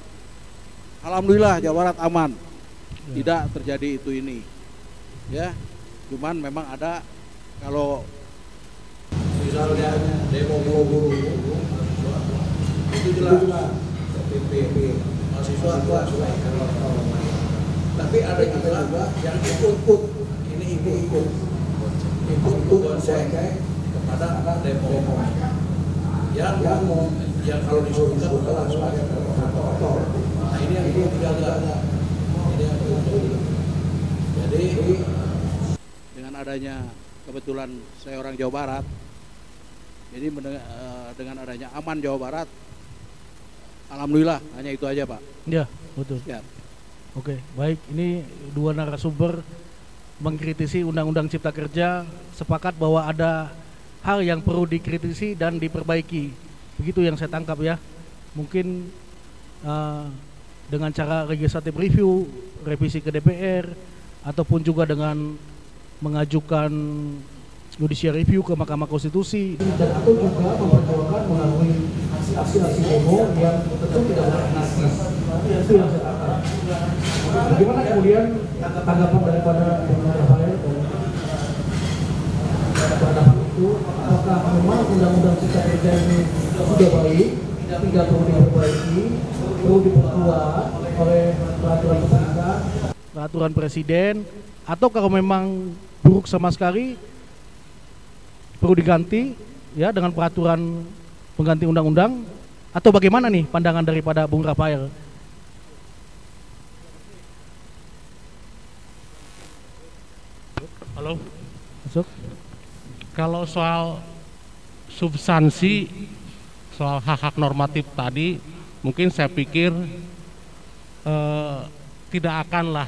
Alhamdulillah Jawa Barat aman. Ya. Tidak terjadi itu ini. Ya. Cuman memang ada kalau misalnya demo buruh itu jelas PP mahasiswa jelas. Tapi ada juga yang ikut ini ikut konsep kepada demo yang kalau disuruhkan adalah sebagai provokator. Nah ini yang dijaga. Ini yang jadi dengan adanya kebetulan saya orang Jawa Barat, jadi dengan adanya aman Jawa Barat, alhamdulillah hanya itu aja Pak. Ya, betul. Ya. Oke, baik. Ini dua narasumber mengkritisi Undang-Undang Cipta Kerja, sepakat bahwa ada hal yang perlu dikritisi dan diperbaiki. Begitu yang saya tangkap ya. Mungkin dengan cara legislative review, revisi ke DPR, ataupun juga dengan mengajukan judicial review ke Mahkamah Konstitusi. Dan atau juga memperjuangkan melalui aksi-aksi demo yang tentu tidak anarkis. Itu yang saya katakan. Bagaimana kemudian tanggapan daripada Rafael terhadap itu? Apakah memang Undang-Undang Cipta Kerja ini sudah baik, tinggal perlu diperbaiki, perlu diperkuat oleh peraturan pemerintah, peraturan presiden, atau kalau memang buruk sama sekali perlu diganti ya dengan peraturan pengganti undang-undang, atau bagaimana nih pandangan daripada Bung Rafael? Halo. Masuk. Kalau soal substansi, soal hak-hak normatif tadi, mungkin saya pikir tidak akanlah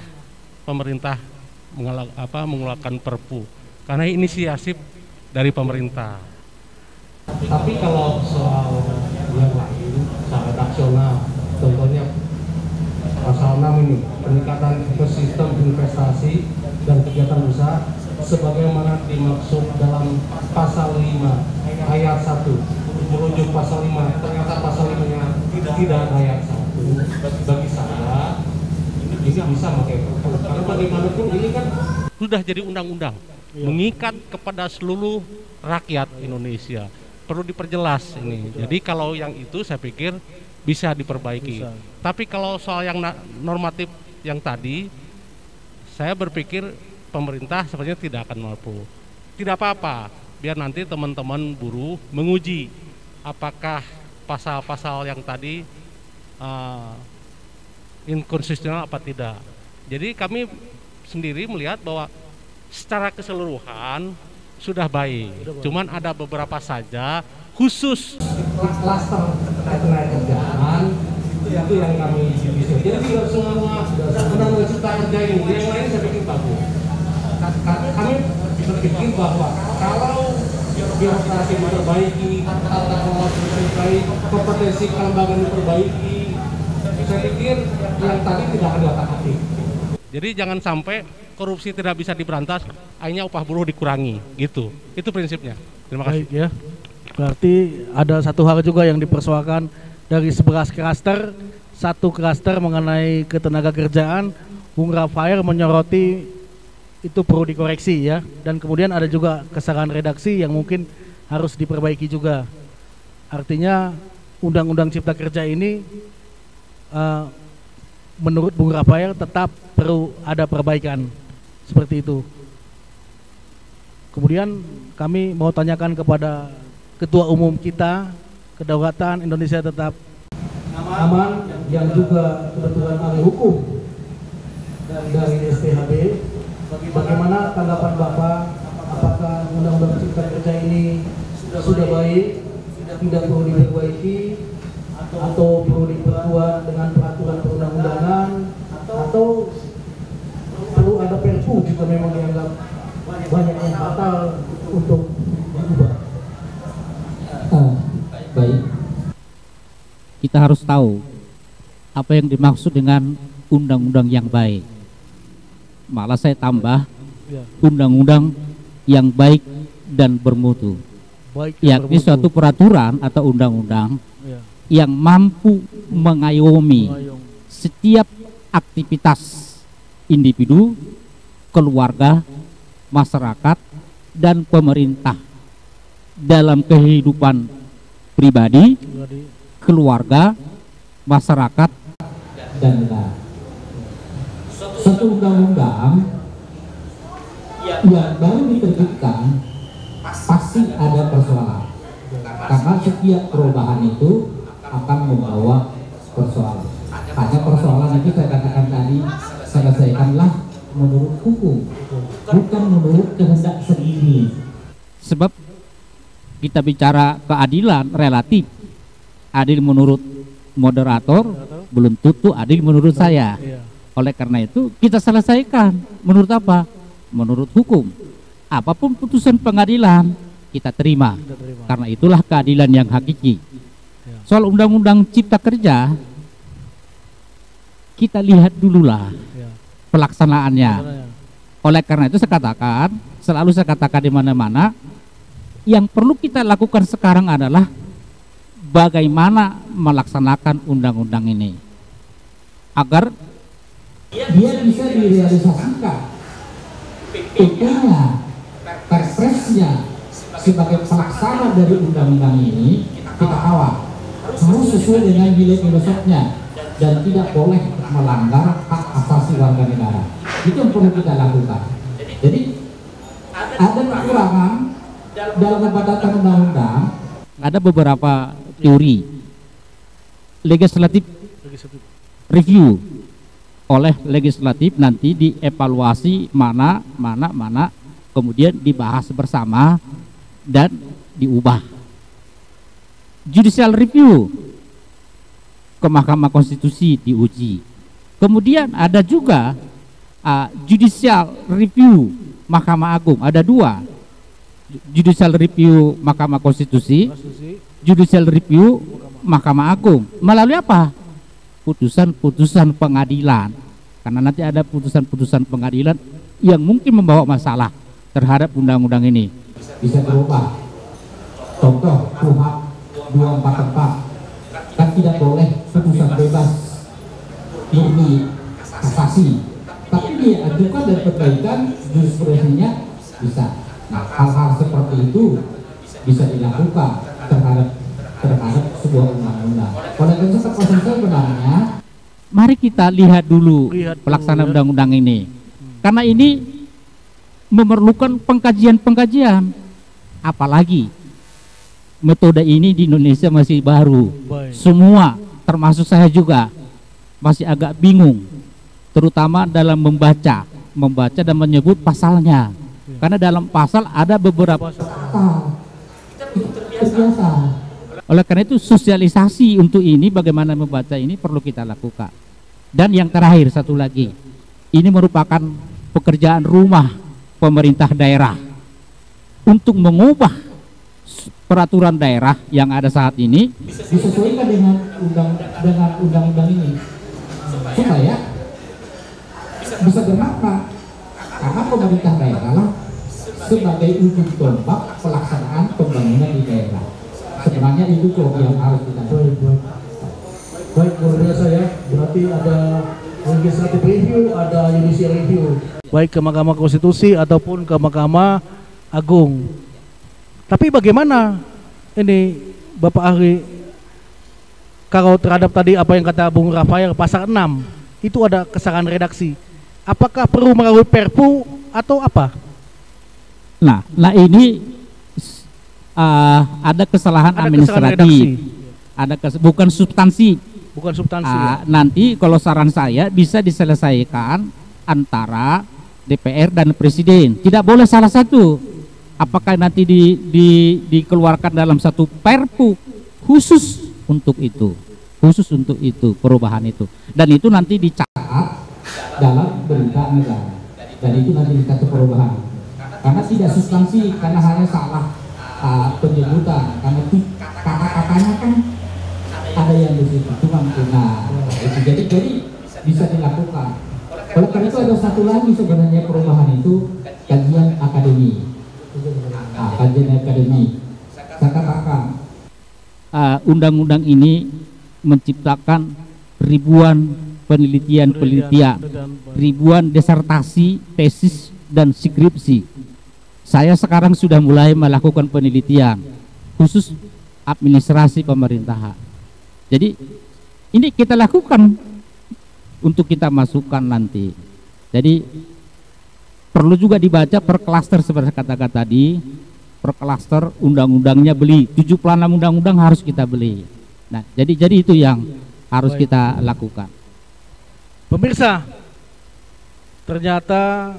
pemerintah mengeluarkan perpu, karena inisiatif dari pemerintah. Tapi kalau soal yang lain, soal redaksional, contohnya pasal 6 ini, peningkatan ekosistem investasi dan kegiatan usaha sebagaimana dimaksud dalam pasal 5 ayat 1 merujuk pasal 5, ternyata pasal 5-nya tidak ada ayat 1. Bagi saya ini bisa pakai perpu, karena bagaimanapun ini kan sudah jadi undang-undang, mengikat kepada seluruh rakyat Indonesia. Perlu diperjelas ini. Jadi kalau yang itu saya pikir bisa diperbaiki. Tapi kalau soal yang normatif yang tadi, saya berpikir pemerintah sebenarnya tidak akan mampu. Tidak apa-apa, biar nanti teman-teman buruh menguji apakah pasal-pasal yang tadi inkonstitusional apa tidak. Jadi kami sendiri melihat bahwa secara keseluruhan sudah baik. Cuman ada beberapa saja khusus klaster ketenagakerjaan itu yang kami bisa. Jadi tidak semua undang-undang cipta kerja ini, yang lain saya pikir bagus. Kami berpikir bahwa kalau birokrasi diperbaiki, tata kelola diperbaiki, kompetensi kelembagaan diperbaiki, saya pikir yang tadi tidak akan otak-atik. Jadi jangan sampai korupsi tidak bisa diberantas, akhirnya upah buruh dikurangi, gitu. Itu prinsipnya. Terima kasih. Baik, ya. Berarti ada satu hal juga yang dipersoalkan dari 11 klaster, satu klaster mengenai ketenagakerjaan, Bung Rafael menyoroti itu perlu dikoreksi ya, dan kemudian ada juga kesalahan redaksi yang mungkin harus diperbaiki juga. Artinya Undang-Undang Cipta Kerja ini menurut Bung Rafael tetap perlu ada perbaikan seperti itu. Kemudian kami mau tanyakan kepada Ketua Umum kita, kedaulatan Indonesia tetap aman, yang juga kebetulan ahli hukum dan dari SPHB. Bagaimana tanggapan Bapak? Apakah Undang-Undang Cipta Kerja ini sudah baik, tidak perlu diperbaiki, atau perlu diperkuat dengan peraturan perundang-undangan, atau perlu ada perpu jika memang dianggap banyak yang fatal untuk diubah? Baik, kita harus tahu apa yang dimaksud dengan undang-undang yang baik. Malah saya tambah undang-undang yang baik dan bermutu, yakni suatu peraturan atau undang-undang yang mampu mengayomi setiap aktivitas individu, keluarga, masyarakat, dan pemerintah dalam kehidupan pribadi, keluarga, masyarakat, dan negara. Satu undang-undang yang baru diterbitkan pasti ada persoalan, karena setiap perubahan itu akan membawa persoalan. Hanya persoalan itu saya katakan tadi, selesaikanlah menurut hukum, bukan menurut kehendak sendiri. Sebab kita bicara keadilan relatif, adil menurut moderator belum tentu adil menurut saya. Oleh karena itu kita selesaikan menurut apa? Menurut hukum. Apapun putusan pengadilan kita terima. Karena itulah keadilan yang hakiki. Soal Undang-Undang Cipta Kerja, kita lihat dululah pelaksanaannya. Oleh karena itu selalu saya katakan di mana-mana, yang perlu kita lakukan sekarang adalah bagaimana melaksanakan undang-undang ini agar dia bisa direalisasikan. Tentunya perpresnya sebagai pelaksana dari undang-undang ini kita kawal harus sesuai dengan nilai filosofnya dan tidak boleh melanggar hak asasi warga negara. Itu yang perlu kita lakukan. Jadi ada kekurangan dalam pembuatan undang-undang. Ada beberapa teori legislatif review oleh legislatif, nanti dievaluasi mana, kemudian dibahas bersama dan diubah. Judicial review ke Mahkamah Konstitusi diuji. Kemudian ada juga judicial review Mahkamah Agung, ada dua. Judicial review Mahkamah Konstitusi, judicial review Mahkamah Agung. Melalui apa? Putusan-putusan pengadilan. karena nanti ada putusan-putusan pengadilan yang mungkin membawa masalah terhadap undang-undang ini. Bisa berubah. Contoh KUHP 244 kan tidak boleh putusan bebas murni kasasi, tapi dia ajukan dan perbaikan jurisprudensinya bisa. Nah, hal-hal seperti itu bisa dilakukan terhadap sebuah undang-undang. Oleh karena itu sebenarnya mari kita lihat dulu pelaksanaan undang-undang ini, karena ini memerlukan pengkajian-pengkajian, apalagi metode ini di Indonesia masih baru. Semua, termasuk saya juga, masih agak bingung, terutama dalam membaca dan menyebut pasalnya, karena dalam pasal ada beberapa. Oleh karena itu sosialisasi untuk ini, bagaimana membaca ini perlu kita lakukan. Dan yang terakhir satu lagi, ini merupakan pekerjaan rumah pemerintah daerah untuk mengubah peraturan daerah yang ada saat ini disesuaikan dengan undang-undang ini supaya bisa bermakna, karena pemerintah daerah lah sebagai ujung tombak pelaksanaan pembangunan di daerah. Sebenarnya itu kok yang harus kita Baik, luar biasa ya. Berarti ada legislative review, ada judicial review. Baik ke Mahkamah Konstitusi ataupun ke Mahkamah Agung. Tapi bagaimana ini Bapak Ahli, kalau terhadap tadi apa yang kata Bung Rafael pasal 6 itu ada kesalahan redaksi. Apakah perlu melalui Perpu atau apa? Nah ini ada kesalahan administratif, bukan substansi. Bukan substansi. Nanti kalau saran saya bisa diselesaikan antara DPR dan Presiden. Tidak boleh salah satu. Apakah nanti dikeluarkan dalam satu Perpu khusus untuk itu, perubahan itu, dan itu nanti dicatat dalam berita negara, dan itu nanti dikata perubahan, karena tidak substansi, karena hanya salah penyebutan, karena itu kata-katanya kan ada yang di situ cuma jadi bisa dilakukan. Oleh karena itu ada satu lagi sebenarnya perubahan itu, kajian akademi. Saya katakan undang-undang ini menciptakan ribuan penelitian, ribuan disertasi, tesis, dan skripsi. Saya sekarang sudah mulai melakukan penelitian khusus administrasi pemerintahan. Jadi ini kita lakukan untuk kita masukkan nanti. Jadi perlu juga dibaca per klaster seperti kata-kata tadi, per klaster undang-undangnya beli, 76 undang-undang harus kita beli. Nah, jadi itu yang harus kita lakukan. Pemirsa, ternyata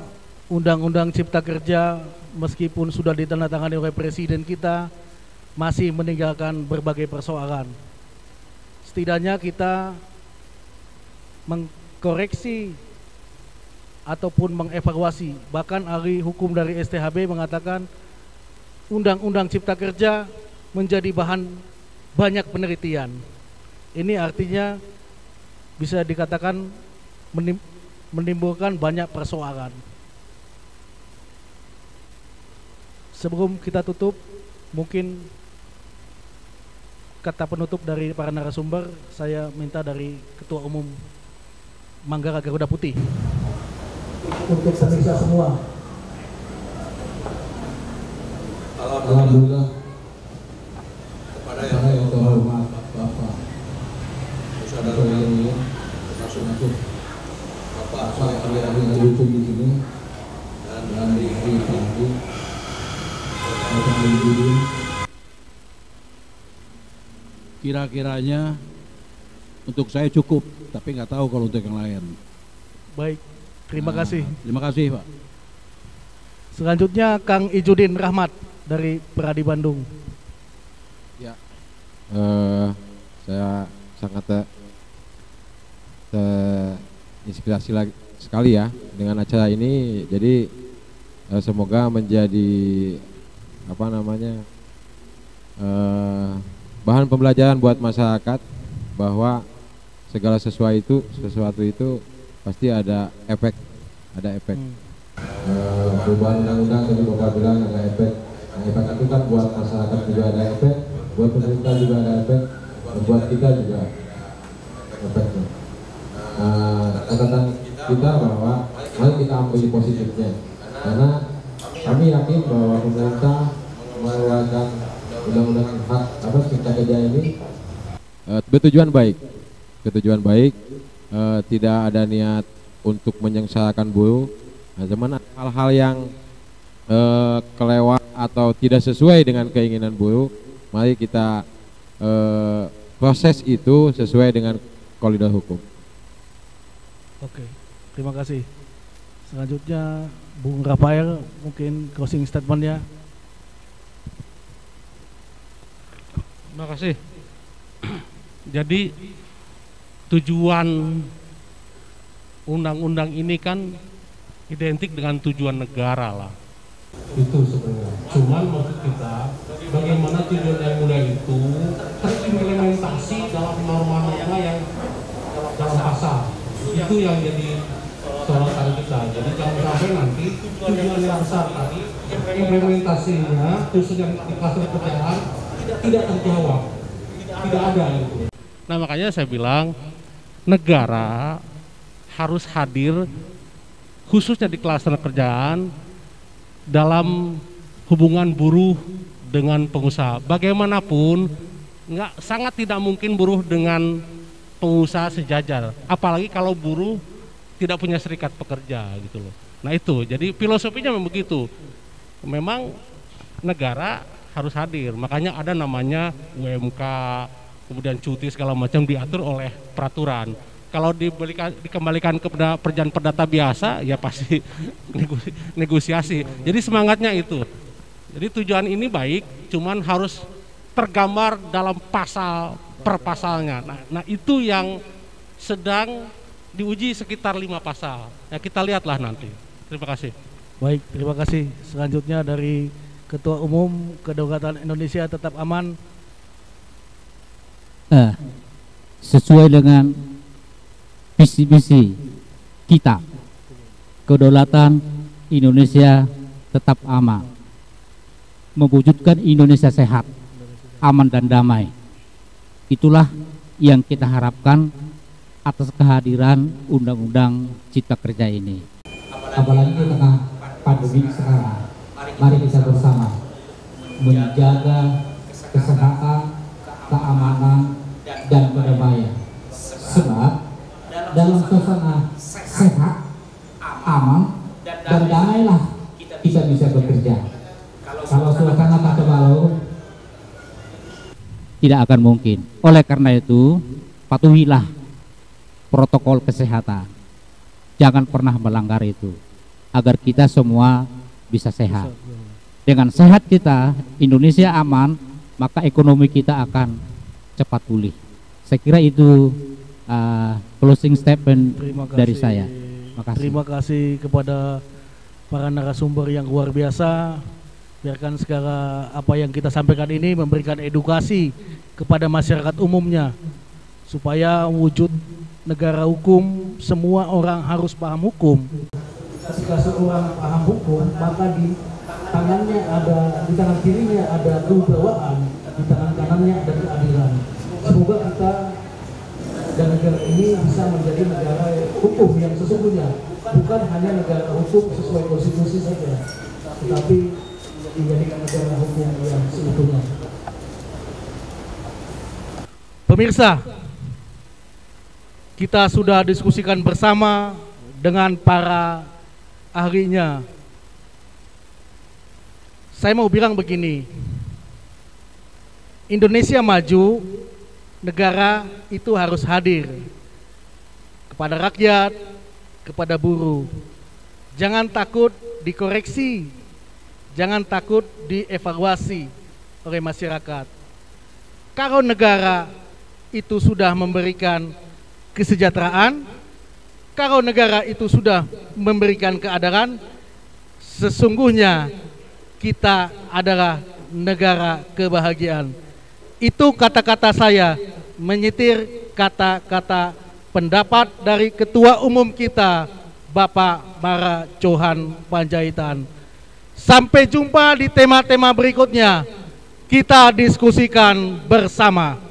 Undang-Undang Cipta Kerja meskipun sudah ditandatangani oleh Presiden kita masih meninggalkan berbagai persoalan. Setidaknya kita mengkoreksi ataupun mengevaluasi. Bahkan ahli hukum dari STHB mengatakan Undang-Undang Cipta Kerja menjadi bahan banyak penelitian. Ini artinya bisa dikatakan menimbulkan banyak persoalan. Sebelum kita tutup, mungkin kata penutup dari para narasumber, saya minta dari Ketua Umum Manggara Garuda Putih. Untuk pemirsa semua. Alhamdulillah kepada yang terhormat Bapak saudara yang masuk Bapak saya ahli hukum di sini dan ahli hukum kira-kiranya untuk saya cukup, tapi nggak tahu kalau untuk yang lain. Baik, terima kasih. Terima kasih, Pak. Selanjutnya Kang Ijudin Rahmat dari Peradi Bandung. Ya, saya sangat terinspirasi sekali ya dengan acara ini. Jadi semoga menjadi bahan pembelajaran buat masyarakat bahwa segala sesuatu itu pasti ada efek. Perubahan undang-undang tadi Bapak bilang ada efek. Nah, efek itu kan buat masyarakat juga ada efek, buat pemerintah juga ada efek, buat kita juga efeknya. Catatan kita bahwa mari kita ambil positifnya, karena kami yakin bahwa pemerintah mengeluarkan undang-undang hak cipta kerja ini bertujuan baik, tidak ada niat untuk menyengsarakan buruh. Nah, cuman hal-hal yang kelewat atau tidak sesuai dengan keinginan buruh, mari kita proses itu sesuai dengan koridor hukum. Oke, terima kasih. Selanjutnya Bung Rafael, mungkin closing statement-nya. Terima kasih. Jadi tujuan undang-undang ini kan identik dengan tujuan negara lah. Itu sebenarnya. Cuman maksud kita bagaimana tujuan undang-undang itu terimplementasi dalam norma-norma yang dalam pasal. Itu yang jadi sorotan kita. Jadi jangan sampai nanti tujuan yang besar tadi implementasinya khususnya di kluster pekerjaan tidak terjawab, tidak ada itu. Nah makanya saya bilang negara harus hadir khususnya di kluster kerjaan dalam hubungan buruh dengan pengusaha. Bagaimanapun sangat tidak mungkin buruh dengan pengusaha sejajar, apalagi kalau buruh tidak punya serikat pekerja gitu loh. Nah itu, jadi filosofinya memang begitu. Memang negara harus hadir, makanya ada namanya UMK, kemudian cuti segala macam diatur oleh peraturan. Kalau dikembalikan kepada perjanjian perdata biasa, ya pasti negosiasi. Jadi semangatnya itu. Jadi tujuan ini baik, cuman harus tergambar dalam pasal per pasalnya. Nah itu yang sedang diuji sekitar 5 pasal. Ya kita lihatlah nanti. Terima kasih. Baik, terima kasih. Selanjutnya dari Ketua Umum Kedaulatan Indonesia Tetap Aman. Sesuai dengan visi-misi kita, kedaulatan Indonesia tetap aman, mewujudkan Indonesia sehat, aman dan damai. Itulah yang kita harapkan atas kehadiran Undang-Undang Cipta Kerja ini. Apalagi di tengah pandemi sekarang, mari kita bersama menjaga kesehatan, keamanan, dan kedamaian. Sebab dalam suasana sehat, aman, dan damailah kita bisa bekerja. Kalau suasana kacau balau, tidak akan mungkin. Oleh karena itu, patuhilah protokol kesehatan. Jangan pernah melanggar itu, agar kita semua bisa sehat. Dengan sehat kita, Indonesia aman, maka ekonomi kita akan cepat pulih. Saya kira itu closing statement dari saya. Makasih. Terima kasih kepada para narasumber yang luar biasa. Biarkan segala apa yang kita sampaikan ini memberikan edukasi kepada masyarakat umumnya, supaya wujud negara hukum, semua orang harus paham hukum. Ketika seorang paham hukum, maka di tangannya di tangan kirinya ada kewibawaan, di tangan kanannya ada keadilan. Semoga kita dan negara ini bisa menjadi negara hukum yang sesungguhnya, bukan hanya negara hukum sesuai konstitusi saja, tetapi menjadikan negara hukum yang seutuhnya. Pemirsa, kita sudah diskusikan bersama dengan para ahlinya. Saya mau bilang begini, Indonesia maju, negara itu harus hadir kepada rakyat, kepada buruh. Jangan takut dikoreksi, jangan takut dievaluasi oleh masyarakat. Kalau negara itu sudah memberikan kesejahteraan, kalau negara itu sudah memberikan keadilan, sesungguhnya kita adalah negara kebahagiaan. Itu kata-kata saya menyetir kata-kata pendapat dari Ketua Umum kita, Bapak Mara Johan Panjaitan. Sampai jumpa di tema-tema berikutnya. Kita diskusikan bersama.